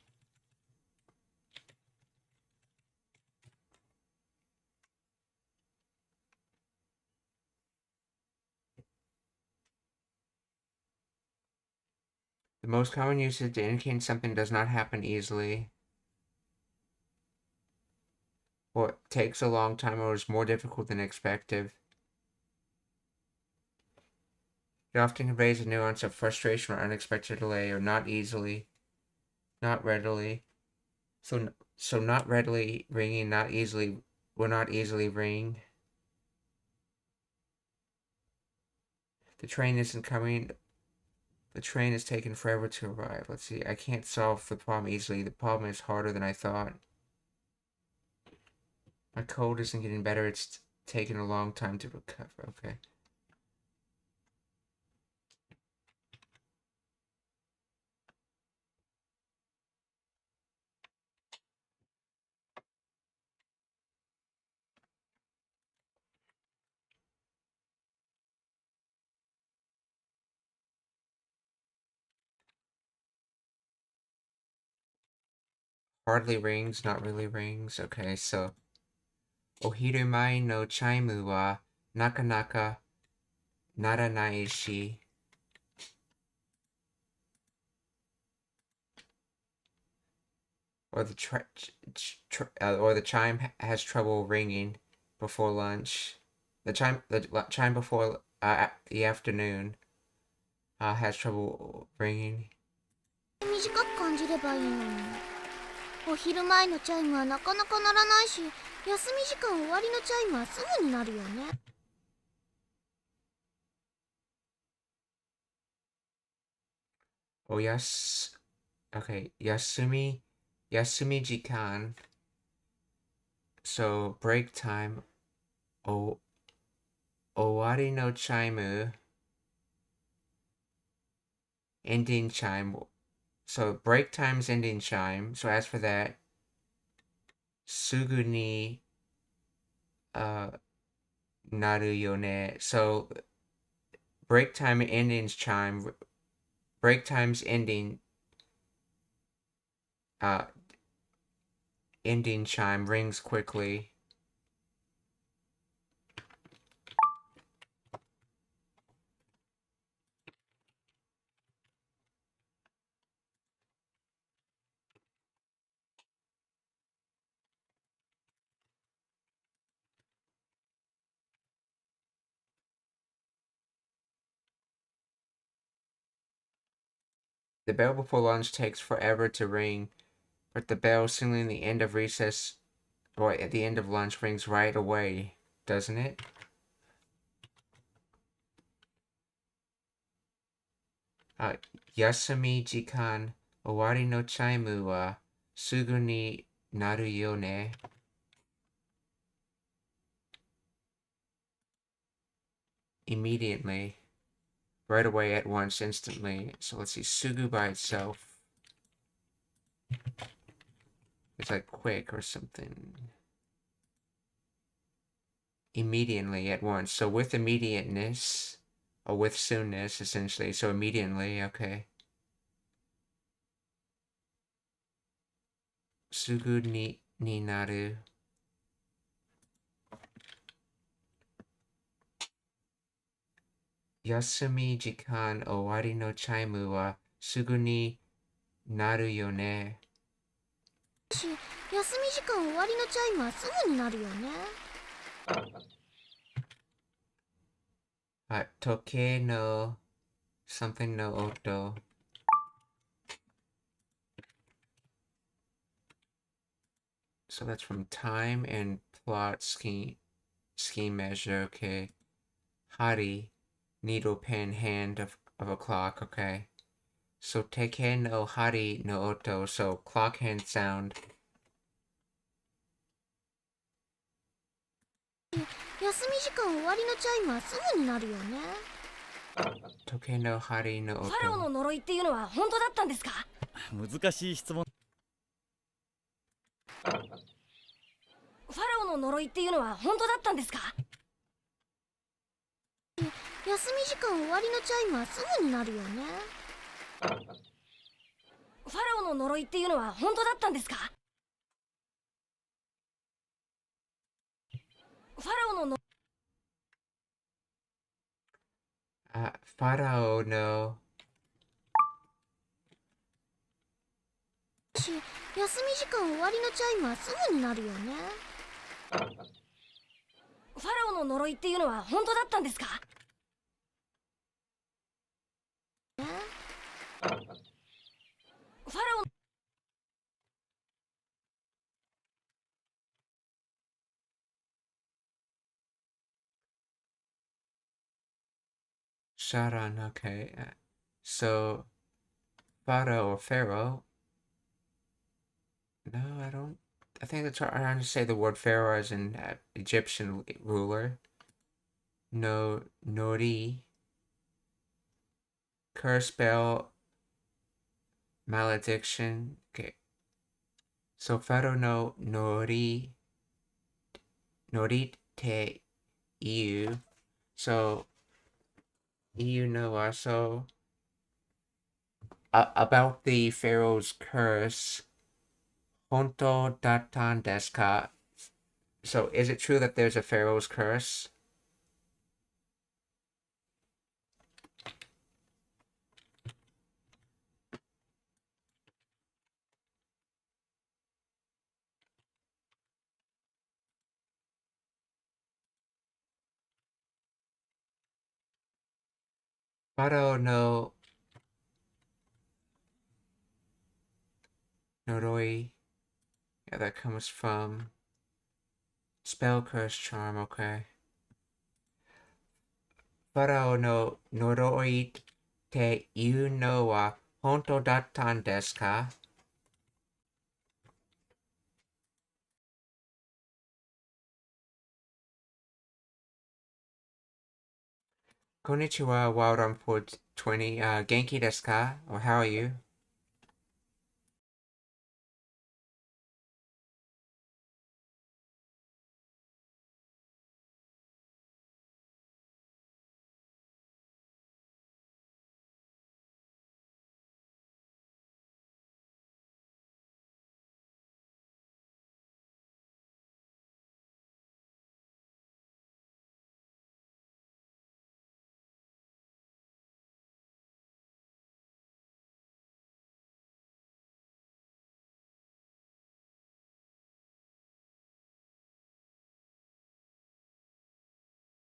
The most common usage to indicate something does not happen easily, or takes a long time, or is more difficult than expected. It often conveys a nuance of frustration or unexpected delay, or not easily, not readily. So not readily ringing, not easily, will not easily ring. The train isn't coming. The train is taking forever to arrive. Let's see. I can't solve the problem easily. The problem is harder than I thought. My cold isn't getting better. It's taking a long time to recover. Okay. Hardly rings, not really rings. Okay, so Ohirumai no chaimu wa nakanaka naranai shi. Or the chime has trouble ringing before lunch. The chime before the afternoon has trouble ringing. 短く感じればいいのに。お昼前のチャイムはなかなか鳴らないし、休み時間終わりのチャイムはすぐになるよね。Okay, yasumi jikan. So break time. Owari no chaimu. Ending chime. So break time's ending chime. So as for that, sugu ni naru yone. So break time ending's chime. Break time's ending ending chime rings quickly. The bell before lunch takes forever to ring, but the bell signaling the end of recess or at the end of lunch rings right away, doesn't it? Yasumi jikan owari no chaimu wa sugu ni naru yo ne. Immediately. Right away, at once, instantly. So let's see, sugu by itself. It's like quick or something. Immediately, at once. So with immediateness, or with soonness, essentially. So immediately, okay. Sugu ni naru. 休み時間終わりのチャイムはすぐになるよね。休み時間終わりのチャイムはすぐになるよね。はい、時計の something の音。So that's from time and plot scheme measure. Okay. Hari, needle pen hand of a clock. Okay. So teke no hari no oto. So clock hand sound. 休み時間終わりのチャイムはすぐになるよね。Toke no hari no ファラオ oto. の呪いっていうのは本当だったんですか？難しい質問。ファラオの呪いっていうのは本当だったんですか？休み時間終わりのチャイムはすぐになるよね。ファラオの呪いっていうのは本当だったんですか？ファラオの呪 Pharaoh no. 休み時間終わりのチャイムはすぐになるよね。ファラオの呪いっていうのは本当だったんですか？ねファラオ Sharan. Okay. So Pharaoh or Pharaoh. No, I don't. I think that's what I want to say the word Pharaoh as an Egyptian ruler. No, Nori. Curse spell. Malediction. Okay. So Pharaoh no Nori. Nori te iu. So iu no also. About the Pharaoh's curse. Honto datan desu ka? So is it true that there's a Pharaoh's curse? Pharaoh no Noroi. Yeah, that comes from spell curse charm, okay. Pharaoh no Noroi te iu no wa honto datan desu ka? Konnichiwa, Wildonport 20. Genki desu ka? Or how are you?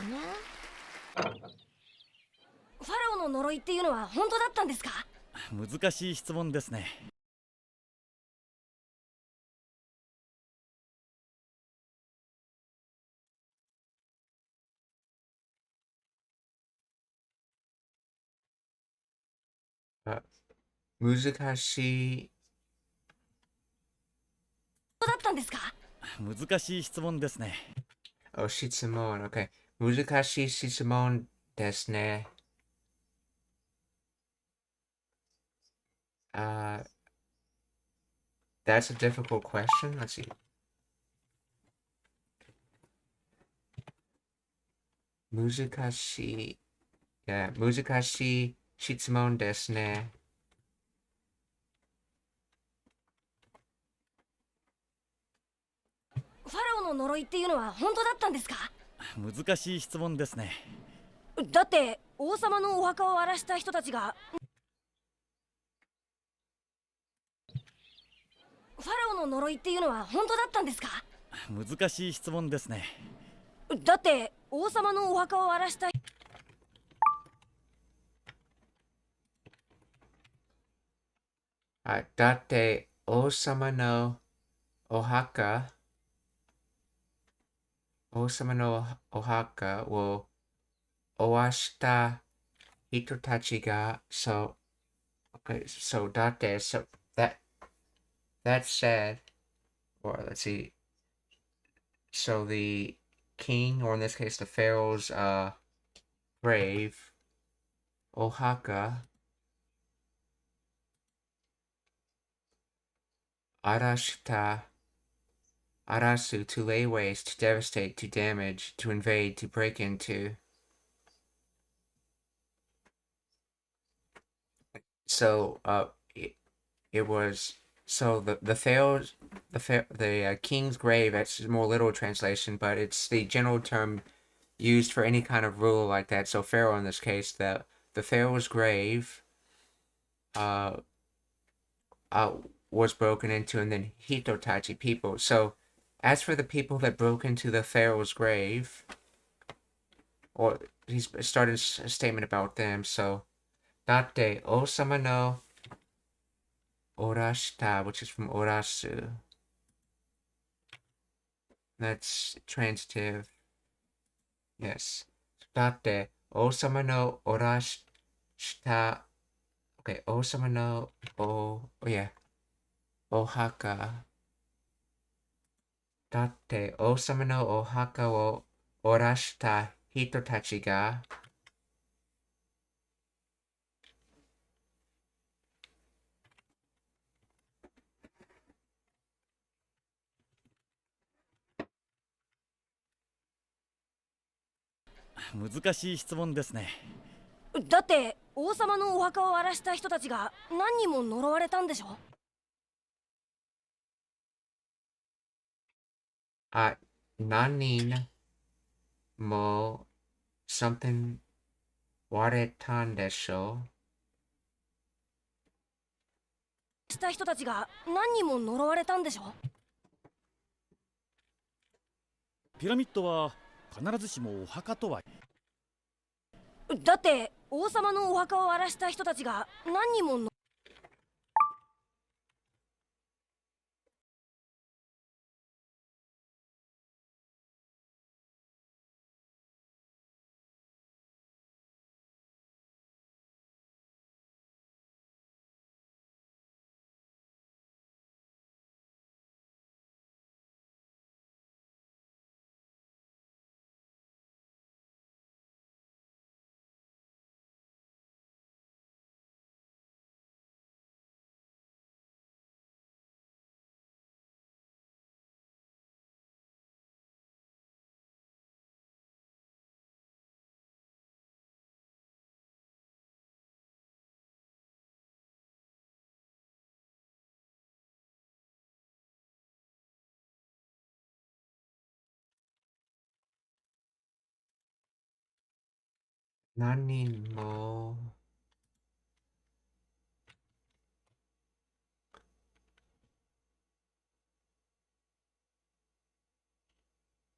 ねファラオの呪いっていうのは本当だったんですか？難しい質問ですね。難しい。本当だったんですか？難しい質問ですね。Oh, 質問 okay. 難しい質問ですね。That's a difficult question. Let's see. 難しい。Yeah, 難しい質問ですね。ファラオの呪いっていうのは本当だったんですか？難しい質問ですね。だって王様のお墓を荒らした人たちがファラオの呪いっていうのは本当だったんですか？難しい質問ですね。だって王様のお墓を荒らしただって王様のお墓を壊した人たちが、okay, so だって、so that said, or let's see, so the king, or in this case the pharaoh's grave, Ohaka, Arasu, to lay waste, to devastate, to damage, to invade, to break into. So it was, so the pharaoh's the king's grave. That's a more literal translation, but it's the general term used for any kind of rule like that. So pharaoh in this case, the pharaoh's grave was broken into, and then Hitotachi, people. So as for the people that broke into the pharaoh's grave, or he's started a statement about them. So Date Osama no Orashita, which is from Orasu. That's transitive. Yes. Date Osama no Orashita. Okay, Osama no Ohaka. Date Osama no Ohaka wo Orashita Hitotachi ga難しい質問ですね。だって王様のお墓を荒らした人たちが何人も呪われたんでしょ？何人も something 割れたんでしょう。した人たちが何人も呪われたんでしょ？ピラミッドは必ずしもお墓とは。だって王様のお墓を荒らした人たちが何人も何人も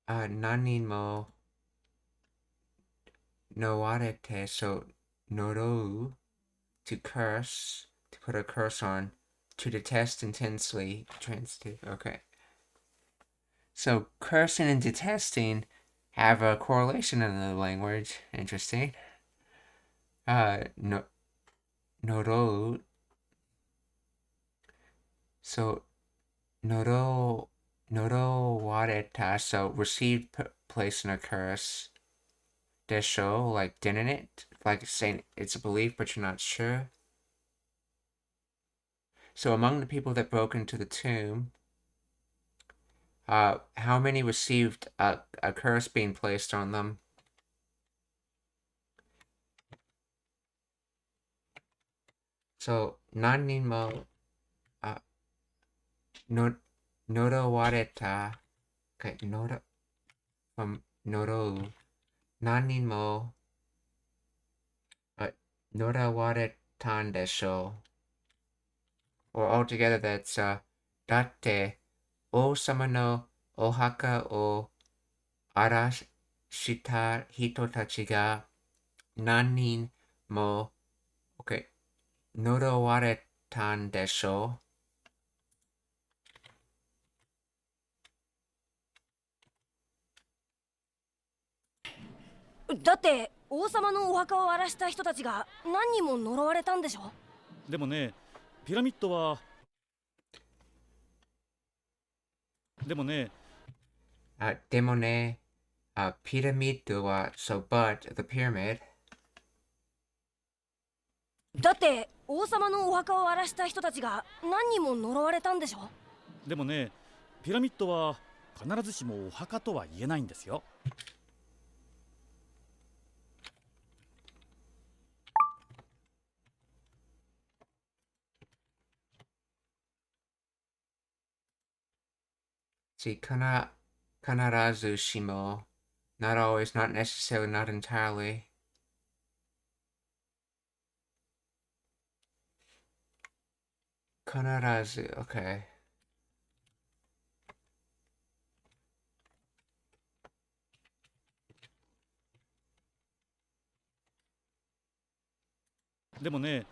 何人も呪われて so 呪う to curse, to put a curse on, to detest intensely, transitive. Okay, so cursing and detesting have a correlation in the language. Interesting. No, Noro. So Noro wareta. So received, place in a curse. Desho, like didn't it? Like saying it's a belief, but you're not sure. So among the people that broke into the tomb, how many received a curse being placed on them? So nanin mo noro wareta. Okay, noro from noro nanin mo Norawaretan desho. Or altogether that's だって王様のお墓を荒らした人たちが何人も、OK、呪われたんでしょだって王様のお墓を荒らした人たちが何人も呪われたんでしょ。でもね、ピラミッドはでもね、でもね、ピラミッドは、so but the pyramid だって王様のお墓を荒らした人たちが何人も呪われたんでしょ。でもね、ピラミッドは必ずしもお墓とは言えないんですよ。See, 必ずしも not always, not necessarily, not entirely. 必ず okay. でもね、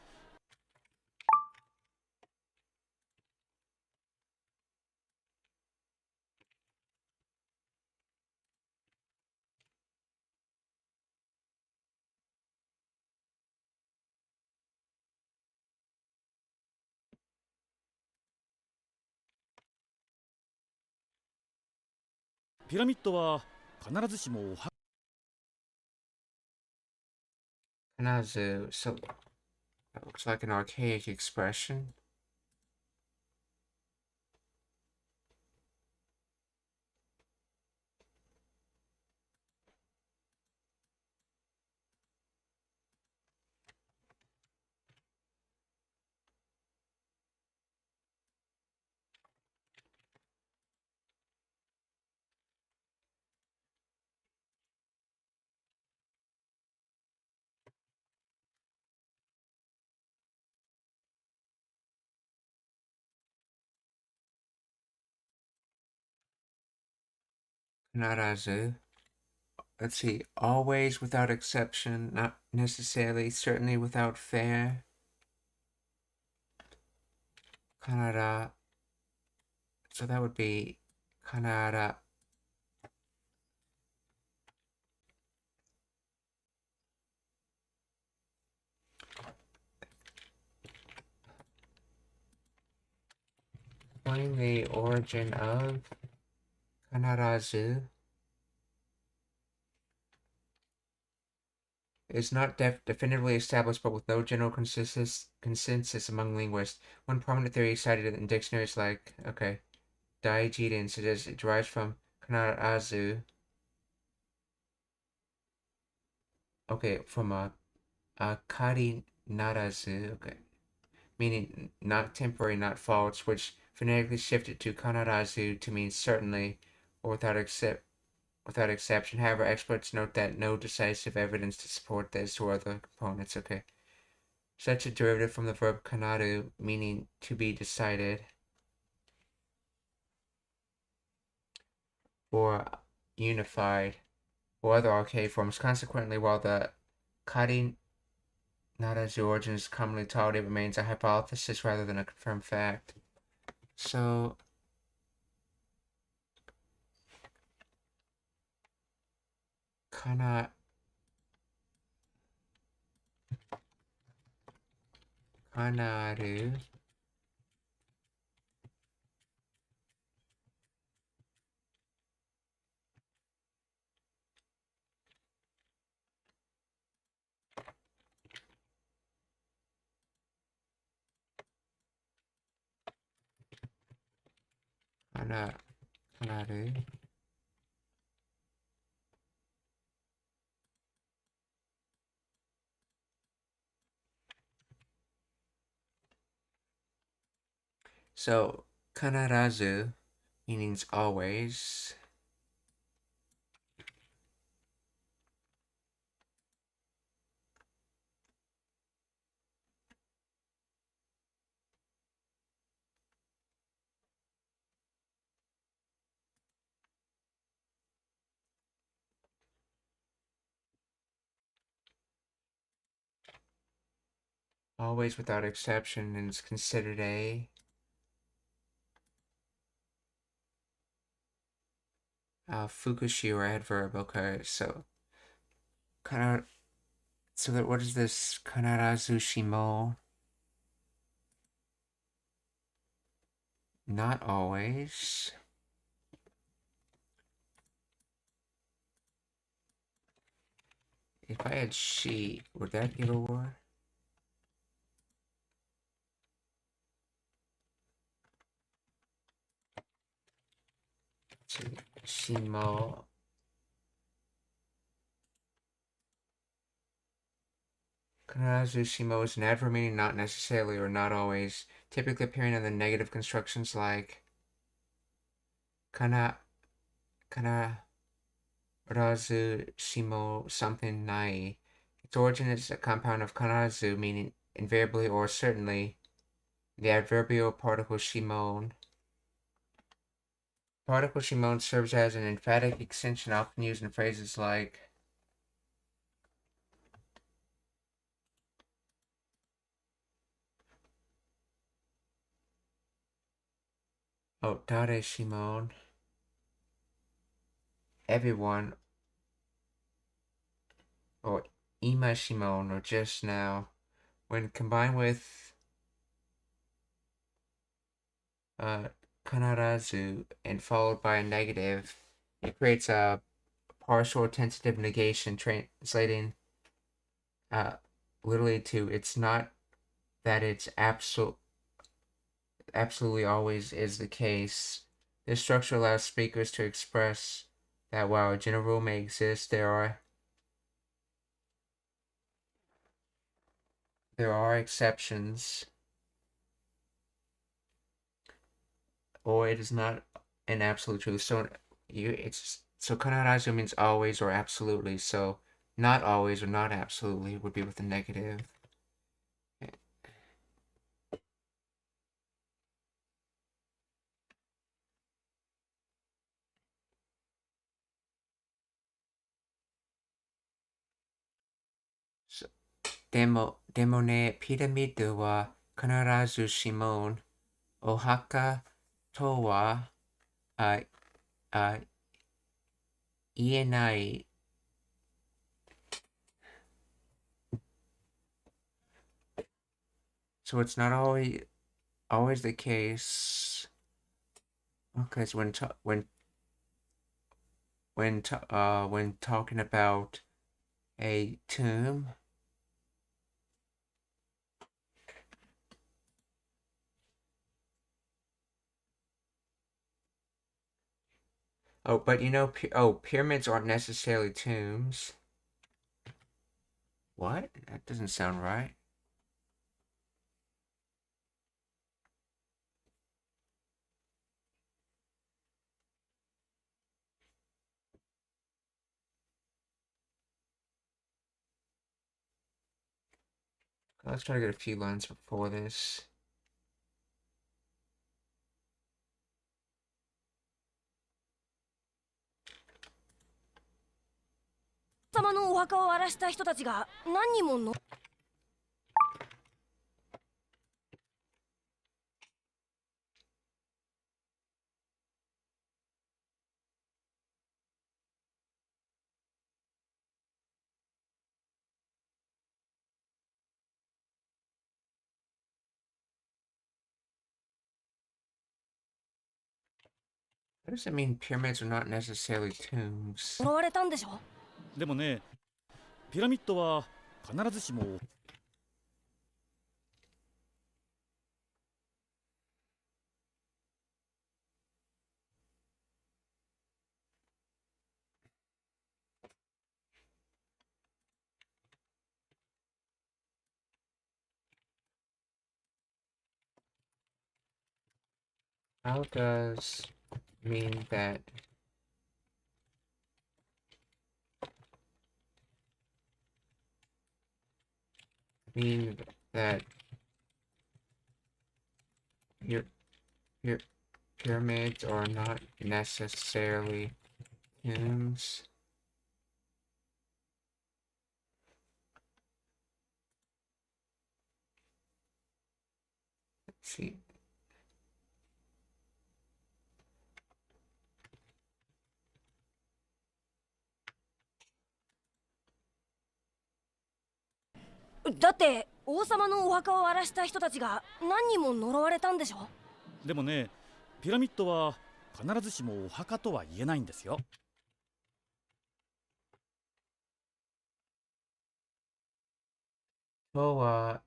ピラミッドは必ずしもお墓必ず so that looks like an archaic expression. Narazu. Let's see. Always without exception, not necessarily, certainly without fair. Kanara. So that would be Kanara. Explain the origin of Kanarazu. Is not definitively established, but with no general consensus among linguists. One prominent theory cited in dictionaries like, okay, Daijiden suggests it derives from Kanarazu. Okay, from a Kari Narazu, okay, meaning not temporary, not false, which phonetically shifted to Kanarazu to mean certainly or without exception. However, experts note that no decisive evidence to support this or other components. Okay. Such a derivative from the verb kanaru, meaning to be decided, or unified, or other archaic forms. Consequently, while the kari narazu origin is commonly taught, it remains a hypothesis rather than a confirmed fact. So, kanaru. Kanaru. So, kanarazu means always. always without exception, and it's considered a fukushi or adverb. Okay, so what is this? Kanarazu shimo? Not always. If I had she, would that give a word? Shimo. Kanarazu shimo is an adverb meaning not necessarily or not always, typically appearing in the negative constructions like kanarazu shimo something nai. Its origin is a compound of kanarazu meaning invariably or certainly, the adverbial particle shimon. Particle shimon serves as an emphatic extension often used in phrases like Dare shimon, everyone, or ima shimon, or just now. When combined with kanarazu and followed by a negative, it creates a partial tentative negation, translating literally to it's not that it's absolutely always is the case. This structure allows speakers to express that while a general rule may exist, there are exceptions, or it is not an absolute truth. So kanarazu means always or absolutely. So not always or not absolutely would be with the negative. So, でもね、ピラミッドは必ずしもお墓とは言えない。So it's not always the case. Okay, so when talking about a tomb, but pyramids aren't necessarily tombs. What? That doesn't sound right. Let's try to get a few lines before this. 様のお墓を荒らした人たちが何人もの。What does it mean pyramids are not necessarily tombs? 呪われたんでしょ。でもね、ピラミッドは必ずしも How does mean that your pyramids are not necessarily tombs? See. ?だって王様のお墓を荒らした人たちが何人も呪われたんでしょ。でもね、ピラミッドは必ずしもお墓とは言えないんですよ。Oh,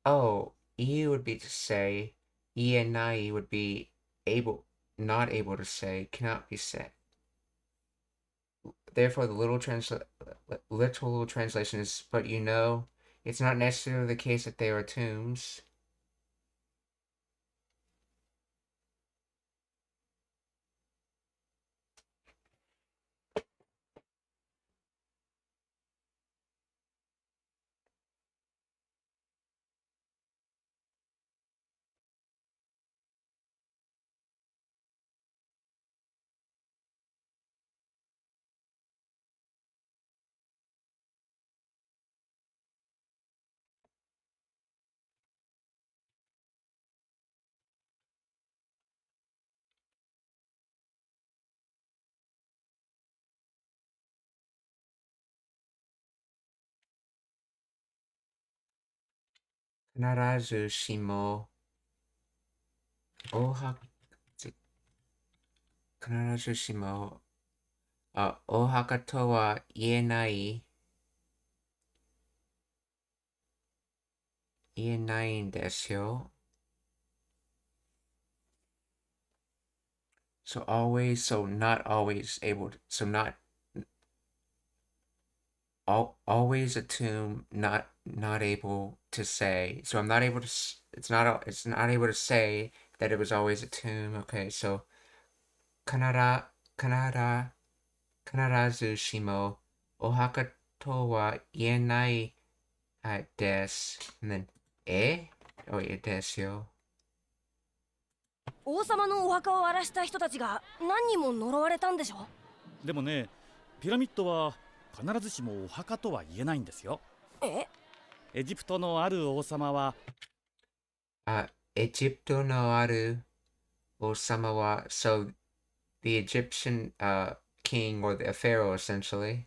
oh, you would be to say, E and I would be not able to say, cannot be said. Therefore, the literal translation is, but it's not necessarily the case that they are tombs. Narazu shimo oha Narazu shimo ohaka to wa ienaiんですよ. So always, so not always able to, so not always a tomb, not able to say. So I'm not able to. It's not able to say that it was always a tomb. Okay, so kanara kanarazu shimo ohaka to wa ienai desu, and then oh yeah, desu yo. 王様のお墓を荒らした人たちが何人も呪われたんでしょ。でもね、ピラミッドは必ずしもお墓とは言えないんですよ。エジプトのある王様はエジプトのある王様は so the Egyptian king or the pharaoh essentially,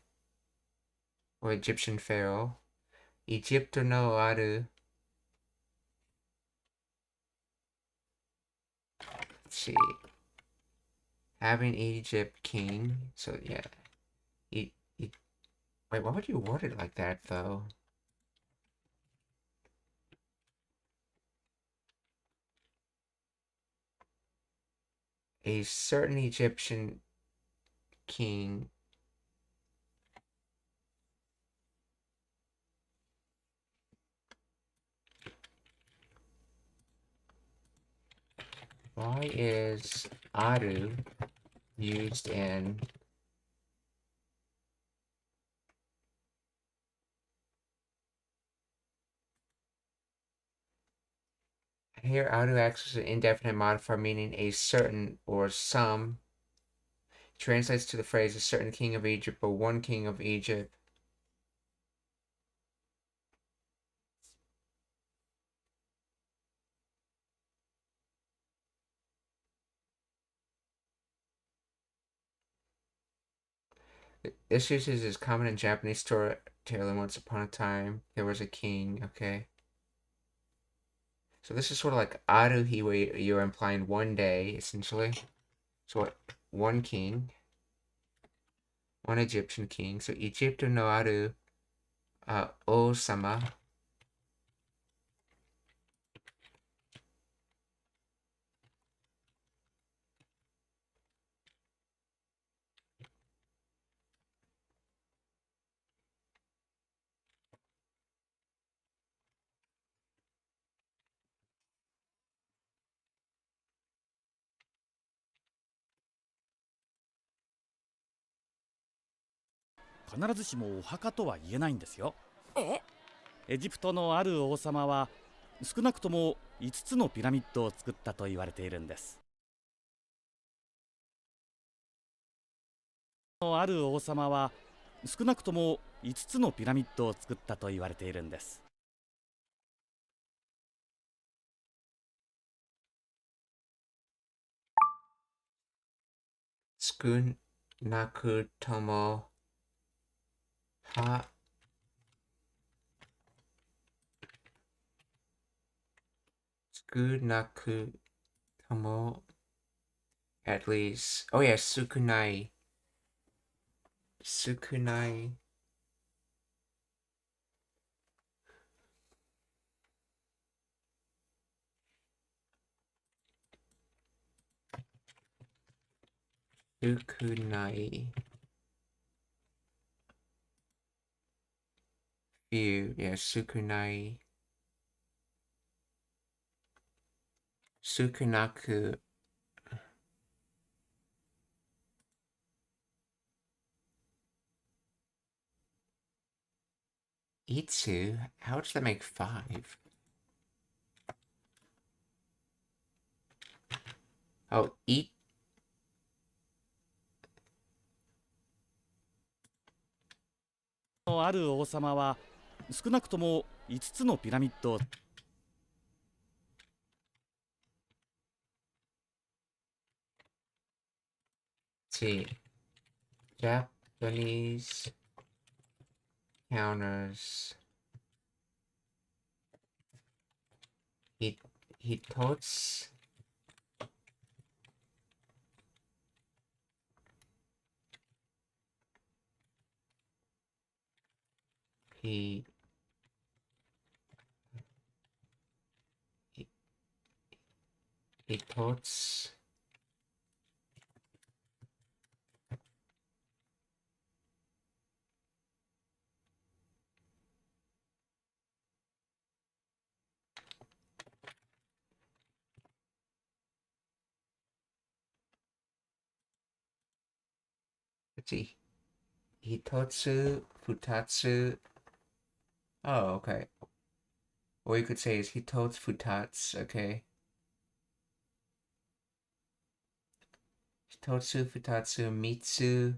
or Egyptian pharaoh. エジプトのある let's see, having Egypt king, so yeah. Wait, why would you word it like that though? A certain Egyptian king why is aru used in here? Aru acts as an indefinite modifier meaning a certain or some. Translates to the phrase a certain king of Egypt or one king of Egypt. This usage is common in Japanese storytelling. Once upon a time, there was a king. Okay. So this is sort of like Aruhi, where you're implying one day, essentially. So what? One king. One Egyptian king. So Egypto no aru O-sama.必ずしもお墓とは言えないんですよ。エジプトのある王様は少なくとも5つのピラミッドを作ったと言われているんです。ある王様は少なくとも5つのピラミッドを作ったと言われているんです。少なくともは少なくとも at least. Oh yeah, 少ない。少ない。少ない。few. Yeah, 少ない。少なく。いつ How does that make 5? Oh, ある王様は少なくとも5つのピラミッドをSee, Japanese counters. Hitotsu. He Hitotsu. Let's see. Hitotsu, Futatsu. Oh, okay. Or you could say is Hitotsu Futatsu, okay. Hitotsu, Futatsu, Mitsu,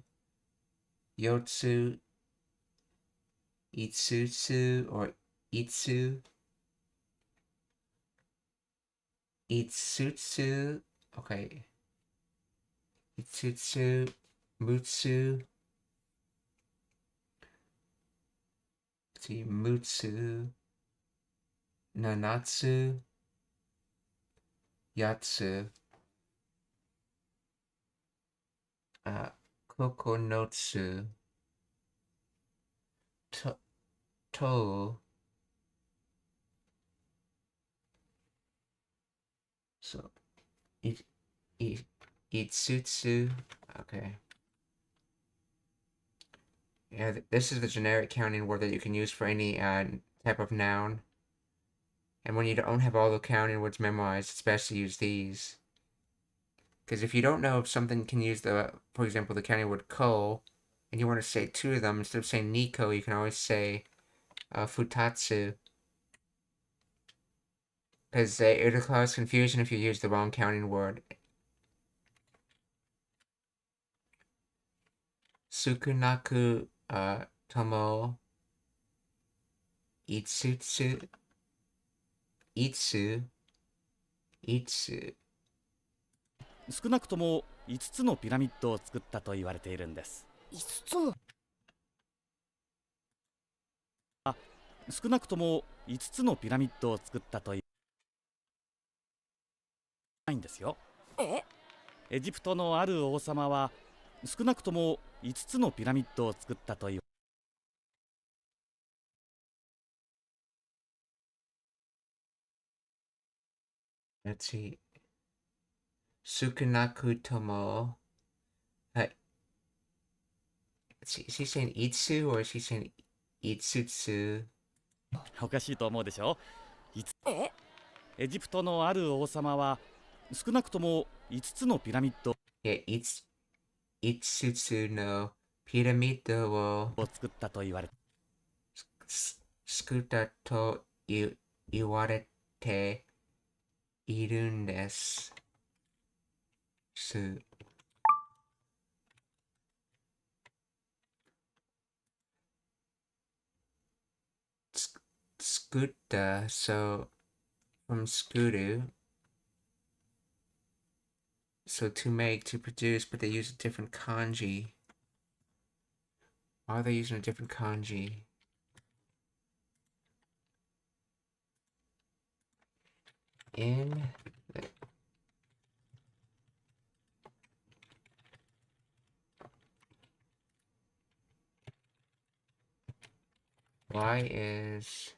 Yotsu, Itsutsu, or Itsu. Itsutsu, okay. Itsutsu, Mutsu. Let's see, Mutsu, Nanatsu, Yatsu, Kokonotsu, To. So, Itsutsu. Okay. Yeah, this is the generic counting word that you can use for any type of noun. And when you don't have all the counting words memorized, it's best to use these. Because if you don't know if something can use for example, the counting word ko, and you want to say two of them, instead of saying Nico, you can always say Futatsu. Because it'll cause confusion if you use the wrong counting word. Sukunaku tomo itsutsu itsu 少なくとも5つのピラミッドを作ったと言われているんです。5つも。少なくとも5つのピラミッドを作ったと言われないんですよ。エジプトのある王様は少なくとも5つのピラミッドを作ったと言わLet's see. Sukunaku tomo. Let's see. Is he saying itsu or is he saying itsutsu? おかしいと思うでしょ。エジプトのある王様は少なくとも5つのピラミッド Yeah, itsutsu no piramid を作ったと言われ作ったと言われているんです。作った so from 作る So to produce, but they use a different kanji. Why are they using a different kanji? In the why is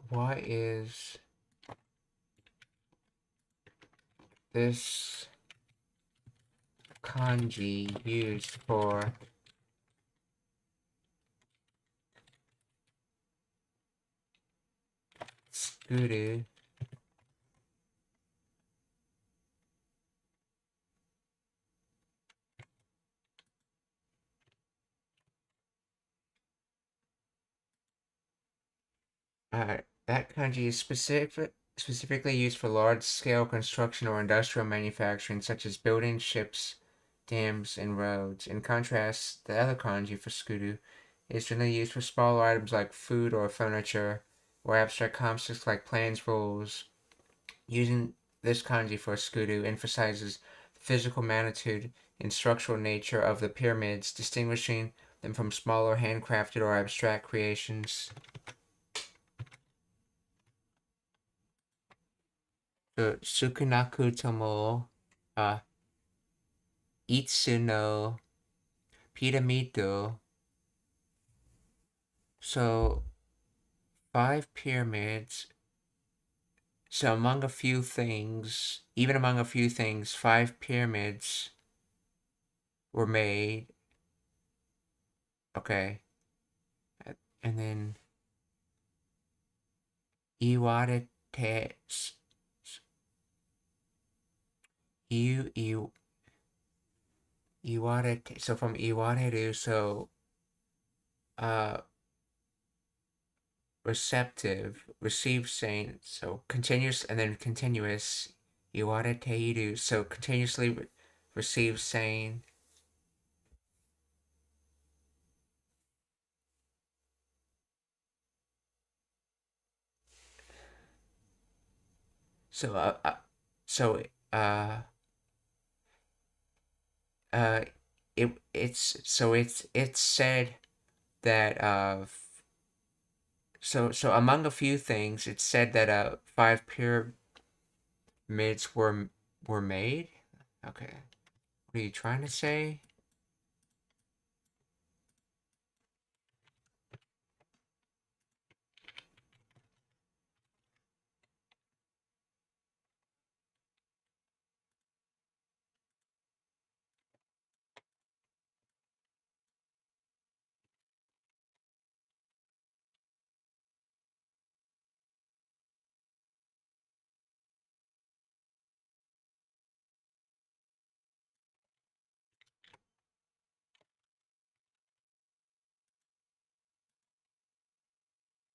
why is this kanji used for skuru? That kanji is specifically used for large-scale construction or industrial manufacturing, such as building ships, dams, and roads. In contrast, the other kanji for skuru is generally used for smaller items like food or furniture, or abstract concepts like plans, rules. Using this kanji for skuru emphasizes the physical magnitude and structural nature of the pyramids, distinguishing them from smaller handcrafted or abstract creations. Sukunaku tomo itsu no piramido. So 5 pyramids. So among a few things, even among a few things, 5 pyramids were made. Okay. And then iwarete iwarete, so from iwareru, so receptive, receive saying, so continuous, and then continuous, iwareteiru, so continuously receive saying. So so it's said that so among a few things, it's said that 5 pyramids were made. Okay, what are you trying to say?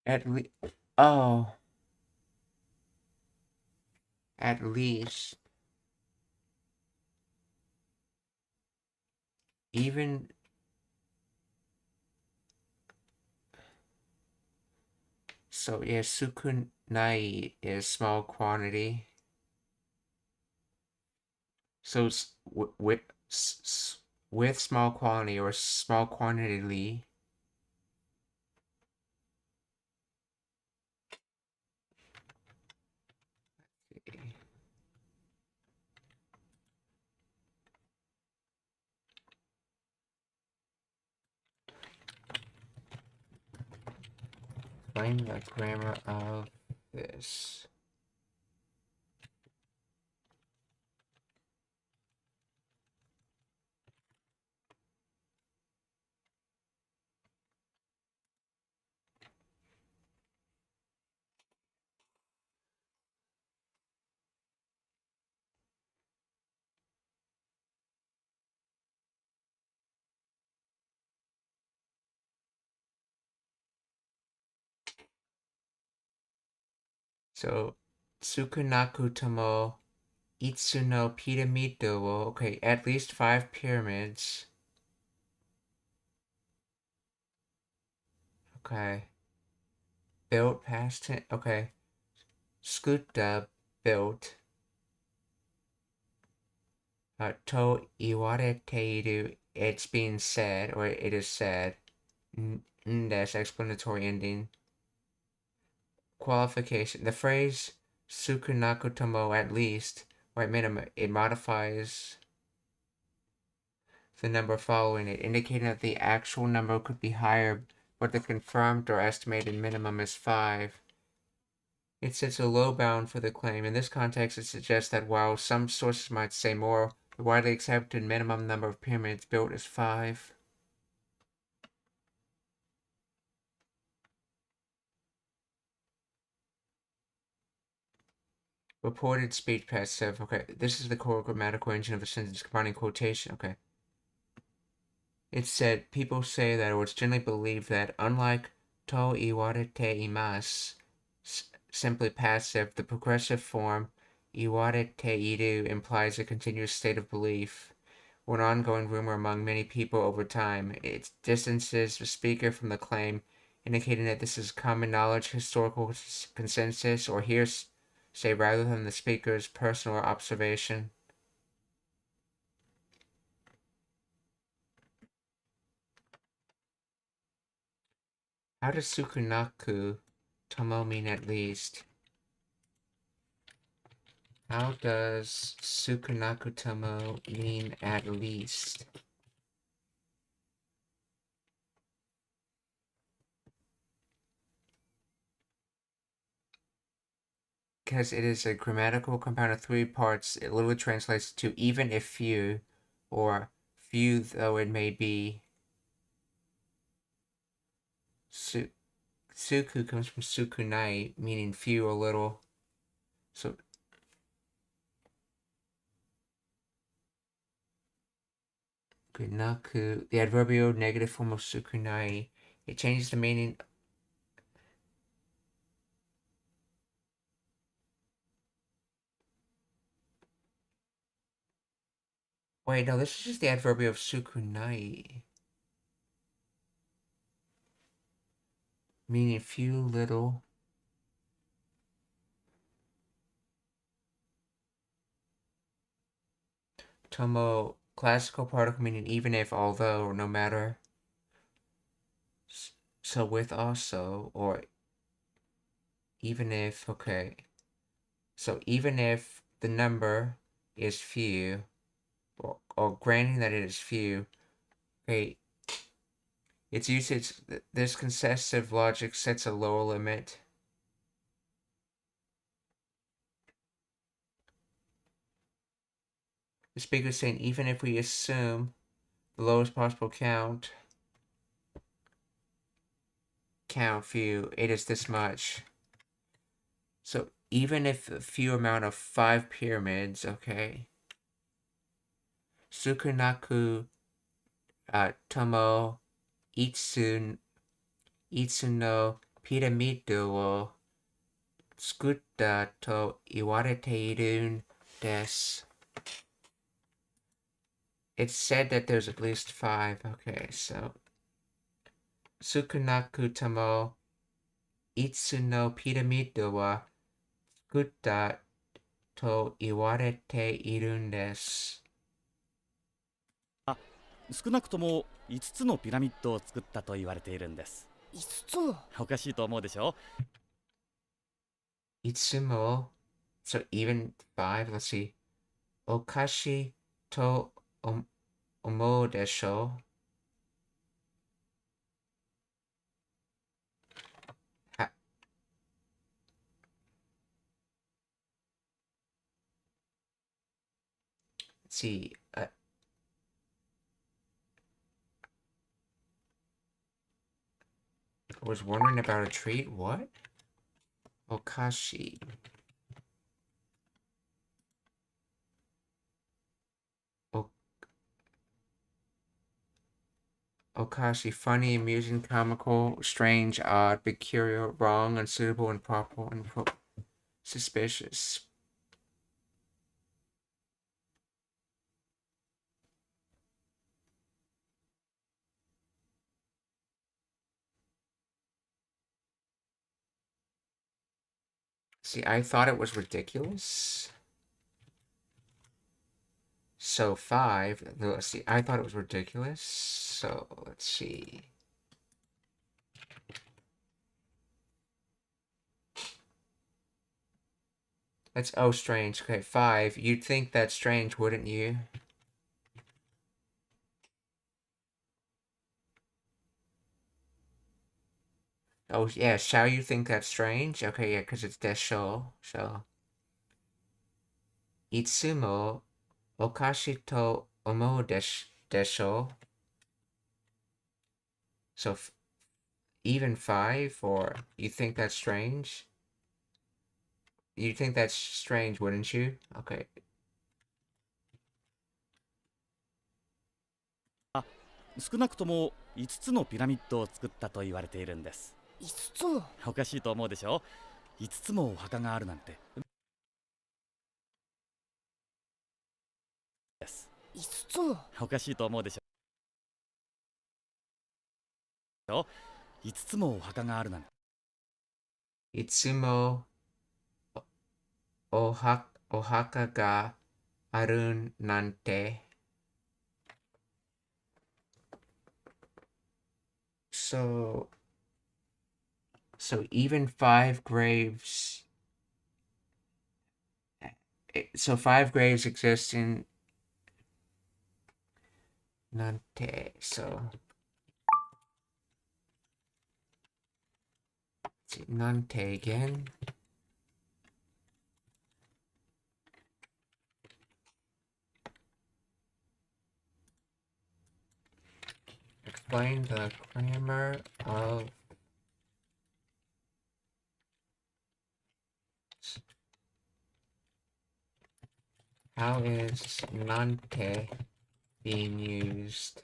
At least, oh, at least, even, so yeah, sukunai is small quantity. So with small quantity or small quantity. Explain the grammar of this. So, Tsukunaku tomo Itsu no Pyramid wo. Okay, at least 5 pyramids. Okay. Built past it. Okay. Skuta built. To iwareteiru. It's being said, or it is said. Dash explanatory ending. Qualification. The phrase Tsukunaku tomo at least, or at minimum, it modifies the number following it, indicating that the actual number could be higher, but the confirmed or estimated minimum is 5. It sets a low bound for the claim. In this context, it suggests that while some sources might say more, the widely accepted minimum number of pyramids built is 5. Reported speech passive. Okay, this is the core grammatical engine of a sentence combining quotation. Okay. It said, people say that, or it's generally believed that, unlike to iwarete imasu, simply passive, the progressive form iwarete iru implies a continuous state of belief, or an ongoing rumor among many people over time. It distances the speaker from the claim, indicating that this is common knowledge, historical consensus, or hearsay rather than the speaker's personal observation. How does Tsukunaku tomo mean at least? How does Tsukunaku tomo mean at least? Because it is a grammatical compound of 3 parts, it literally translates to even if few, or few though it may be. Tsuku comes from sukunai, meaning few or little. So Kunaku, the adverbial negative form of sukunai, it changes the meaning. Wait, no, this is just the adverbial of sukunai. Meaning few, little. Tomo, classical particle meaning even if, although, or no matter. So with also, or even if, okay. So even if the number is few, or granting that it is few, okay, its usage, this concessive logic sets a lower limit. The speaker is saying, even if we assume the lowest possible count few, it is this much. So even if a few amount of 5 pyramids, okay, Tsukunaku tomo itsu no piramidu wo tsukutta to iwarete irun desu. It's said that there's at least 5. Okay, so Tsukunaku tomo itsu no piramidu wa tsukutta to iwarete irun desu. 少なくとも5つのピラミッドを作ったと言われているんです。5つも。おかしいと思うでしょ。5つも so even 5, let's see. おかしいと思うでしょ。Let's see. I was wondering about a treat. What? Okashi. Okashi. Funny, amusing, comical, strange, odd, peculiar, wrong, unsuitable, improper, suspicious. See, I thought it was ridiculous. So 5, let's see, I thought it was ridiculous. So let's see. That's oh strange. Okay, 5. You'd think that's strange, wouldn't you? Oh yeah, shall you think that's strange? Okay, yeah, because it's desho. So. Itsumo okashi to omou desho. So even 5, or you think that's strange? You'd think that's strange, wouldn't you? Okay. 少なくとも5つのピラミッドを作ったと言われているんです。5つも。おかしいと思うでしょ。5つもお墓があるなんて。5つも。おかしいと思うでしょ。5つもお墓があるなんて。いつもお墓があるなんて。So even 5 graves. So 5 graves exist in Nante. So let's see, Nante again. Explain the grammar of how is Nante being used?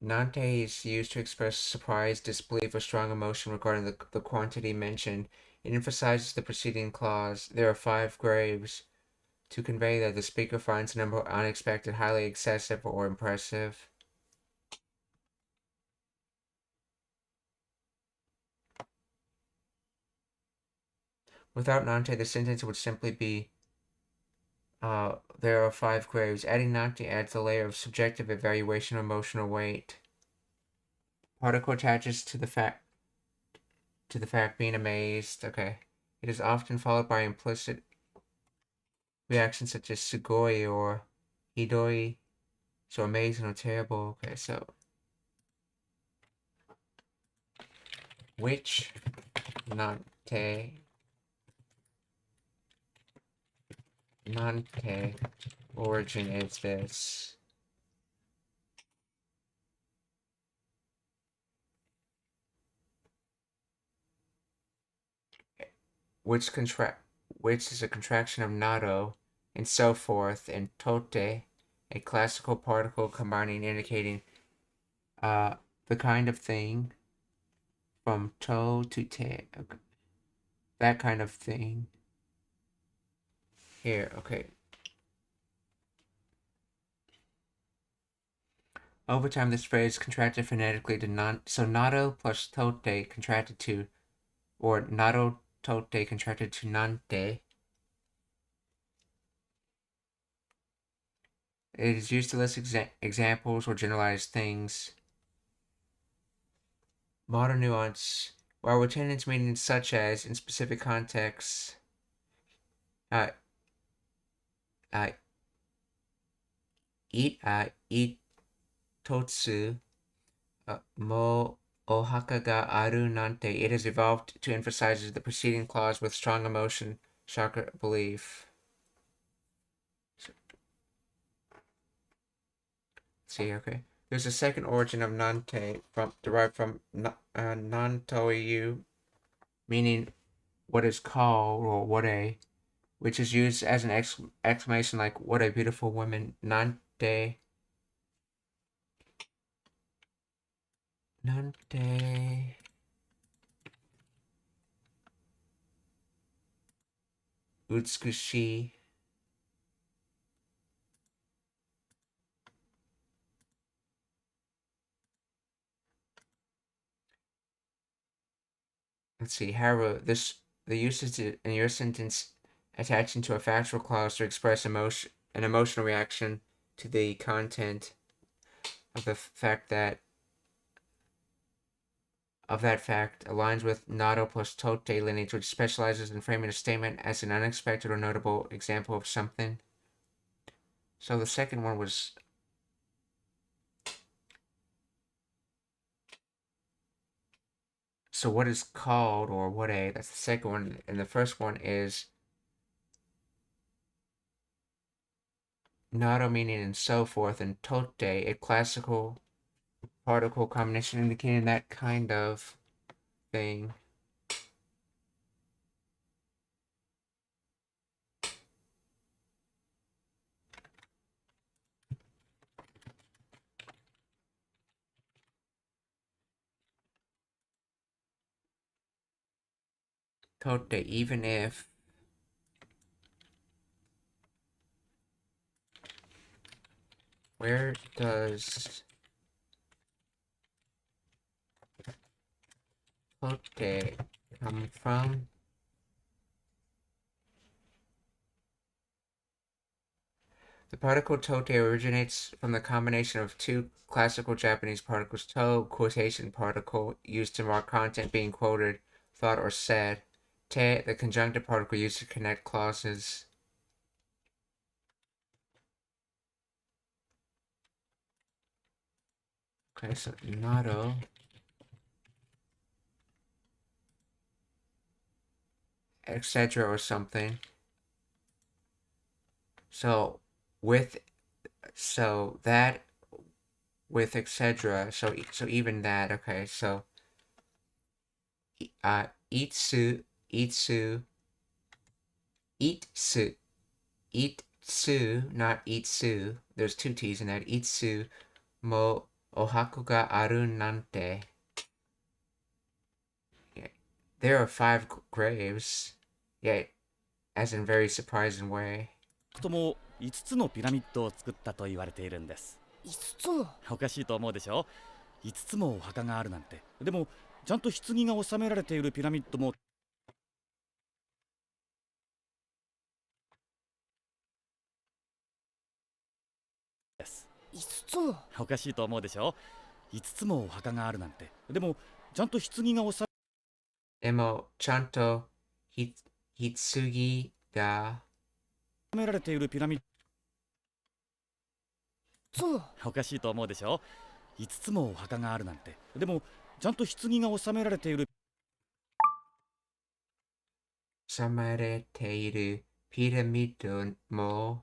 Nante is used to express surprise, disbelief, or strong emotion regarding the quantity mentioned. It emphasizes the preceding clause. There are 5 graves, to convey that the speaker finds the number unexpected, highly excessive, or impressive. Without Nante, the sentence would simply be, there are 5 graves. Adding Nante adds a layer of subjective evaluation or emotional weight. Particle attaches to the fact being amazed. Okay. It is often followed by implicit reactions such as sugoi or hidoi. So amazing or terrible. Okay, so which Nante origin is this? Which is a contraction of nado, and so forth, and tote, a classical particle combining indicating the kind of thing, from to to te, okay. That kind of thing. Here, okay. Over time, this phrase contracted phonetically to so nado plus tote contracted to, or nado tote contracted to nante. It is used to list examples or generalize things. Modern nuance, while retaining its meanings such as, in specific contexts, itotsu mo ohaka ga aru nante, it has evolved to emphasize the preceding clause with strong emotion, shock, or belief. See, okay. There's a second origin of nante derived from nantoyu, meaning what is called, or what a, which is used as an exclamation like what a beautiful woman. Nante なんて美しい Let's see. However, the usage in your sentence attaching to a factual clause to express an emotional reaction to the content of the fact that that fact aligns with Nato plus Tote lineage, which specializes in framing a statement as an unexpected or notable example of something. So the second one was so what is called or what a, that's the second one, and the first one is Nato meaning and so forth, and Tote, a classical particle combination indicating that kind of thing. Tote, even if where does Tote come from? The particle tote originates from the combination of two classical Japanese particles, to, quotation particle, used to mark content being quoted, thought, or said, te, the conjunctive particle used to connect clauses. Okay, so Nato. Etc. or something. So that with etc. So even that. Okay. So itsu not itsu. There's two t's in that. Itsu mo ohaku ga aru nante. Yeah. There are 5 graves. Yeah, as in very surprising way. とも5つのピラミッドを作ったと言われているんです。5つも。おかしいと思うでしょ。5つもお墓があるなんて。でもちゃんと棺が収められているピラミッドもです。5つも。おかしいと思うでしょ。5つもお墓があるなんて。でもちゃんと棺が収められているピラミッド。おかしいと思うでしょ。5つもお墓があるなんて。でもちゃんと棺が収められている収められているピラミッドも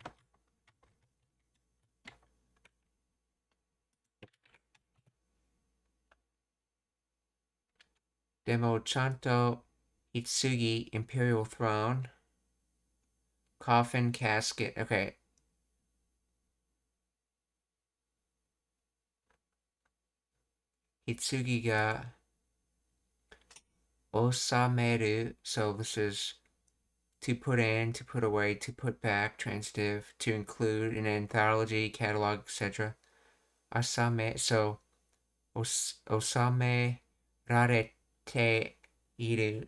でもちゃんと棺 Imperial Throne Coffin Casket. Okay. Hitsugi ga osameru. So this is to put in, to put away, to put back, transitive, to include in an anthology, catalog, etc. Asame. So osame rarete iru.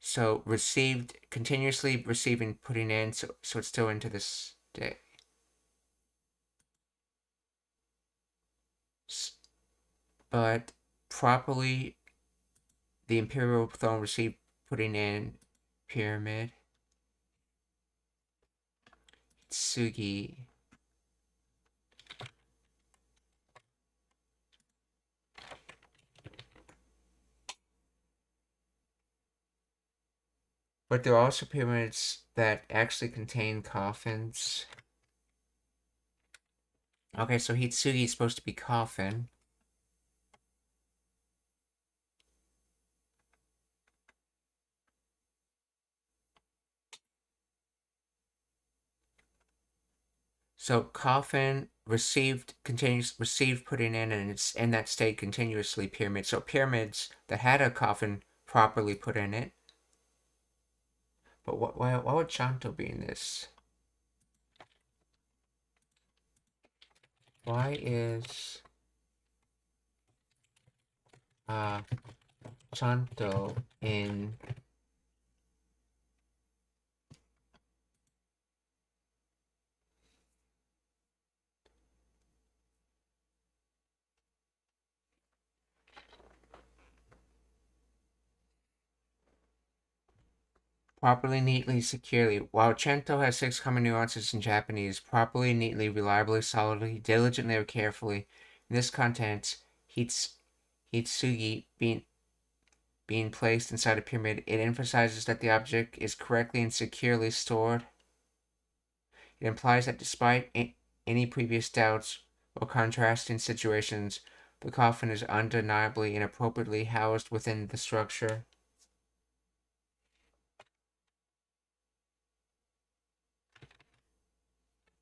So received, continuously receiving, putting in, so it's still into this day. But properly, the Imperial Throne received, putting in pyramid. Hitsugi. But there are also pyramids that actually contain coffins. Okay, so Hitsugi is supposed to be coffin. So coffin received putting in, and it's in that state continuously. Pyramids. So pyramids that had a coffin properly put in it. But why would Chanto be in this? Why is Chanto in properly, neatly, securely? While Chanto has 6 common nuances in Japanese: properly, neatly, reliably, solidly, diligently, or carefully. In this context, Hitsugi being placed inside a pyramid, it emphasizes that the object is correctly and securely stored. It implies that despite any previous doubts or contrasting situations, the coffin is undeniably and appropriately housed within the structure.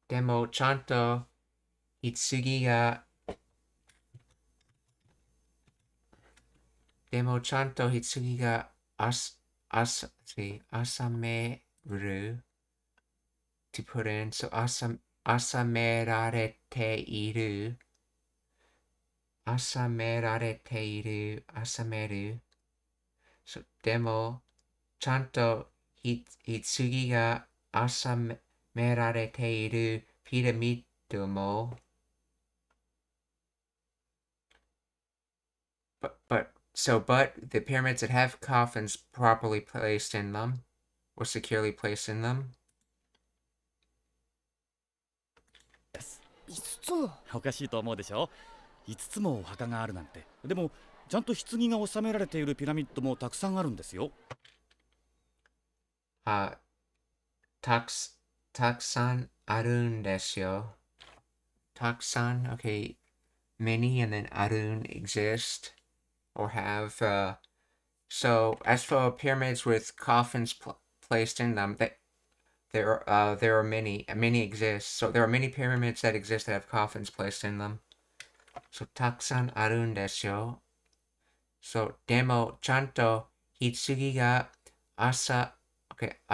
でもちゃんと棺が収める to put in, so 収められている収める so でもちゃんと棺が収められているピラミッドもbut the pyramids that have coffins properly placed in them or securely placed in them. 5つも。おかしいと思うでしょ。5つもお墓があるなんて。でもちゃんと棺が収められているピラミッドもたくさんあるんですよ。たくさんあるんですよ。たくさん okay, many, and then あるん exist or have. So as for pyramids with coffins placed in them, there are many exist. So there are many pyramids that exist that have coffins placed in them. So たくさんあるんですよ。So でもちゃんと棺が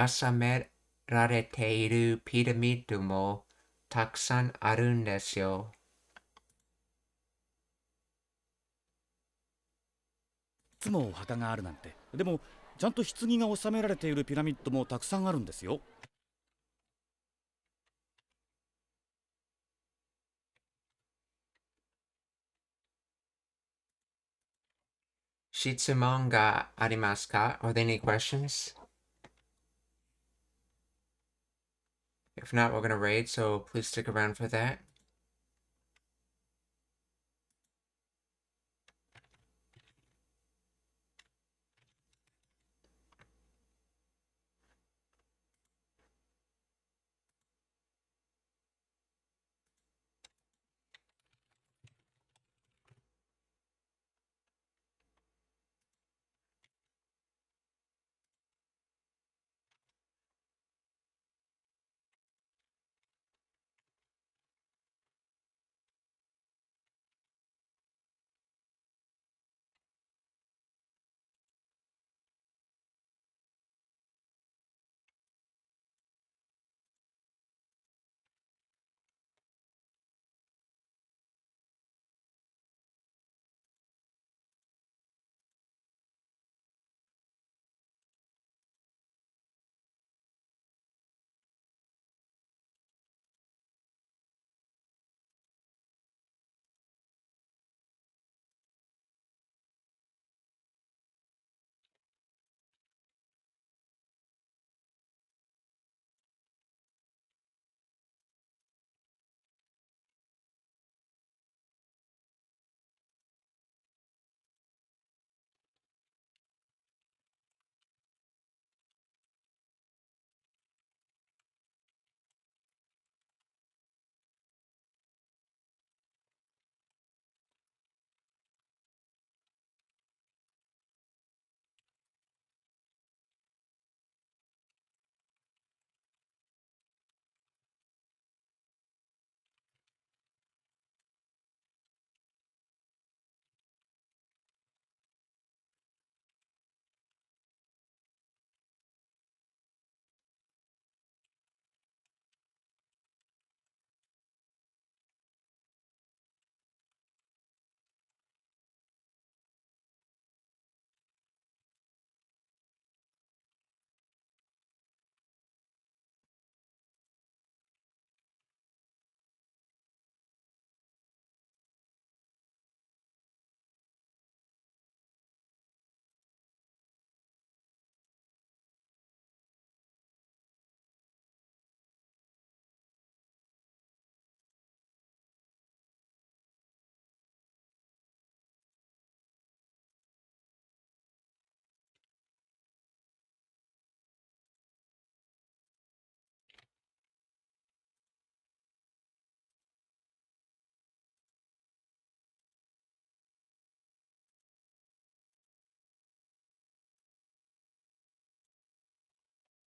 収められているピラミッドもたくさんあるんですよ。いつもお墓があるなんて。でもちゃんと棺が収められているピラミッドもたくさんあるんですよ。質問がありますか? Are there any questions? If not, we're going to raid, so please stick around for that.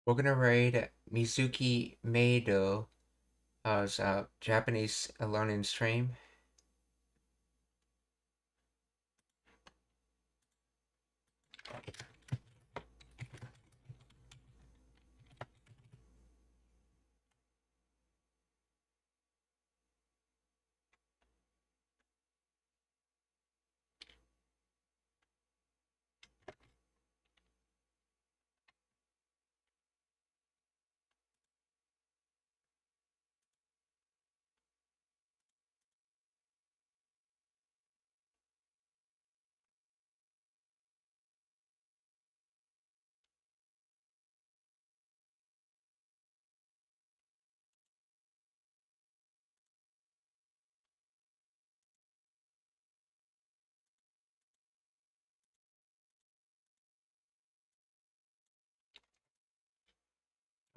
We're gonna raid Mizuki Meido as Japanese alone in stream.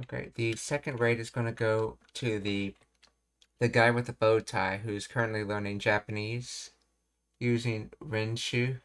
Okay, the second raid is going to go to the guy with the bow tie who's currently learning Japanese using Renshu.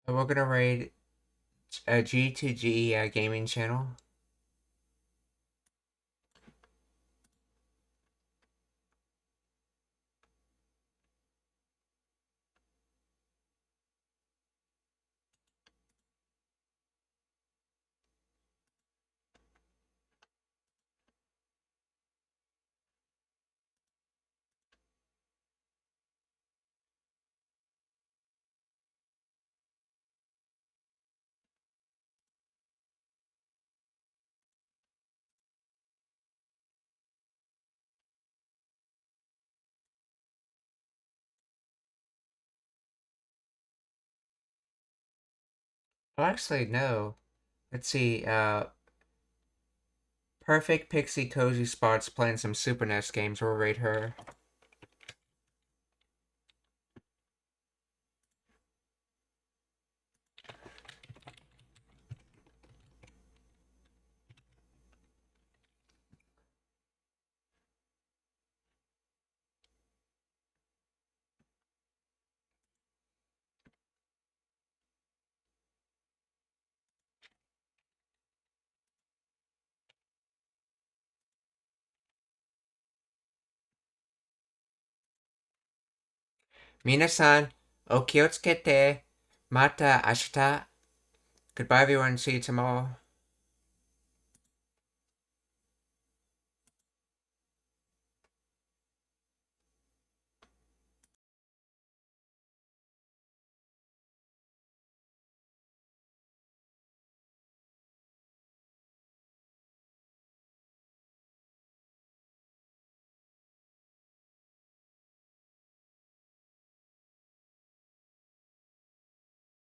We're gonna raid a G2G gaming channel. Oh, actually, no. Let's see. Perfect Pixie Cozy Spots playing some Super NES games will rate her. Minasan, okiyotsukete. Mata ashita. Goodbye everyone, see you tomorrow.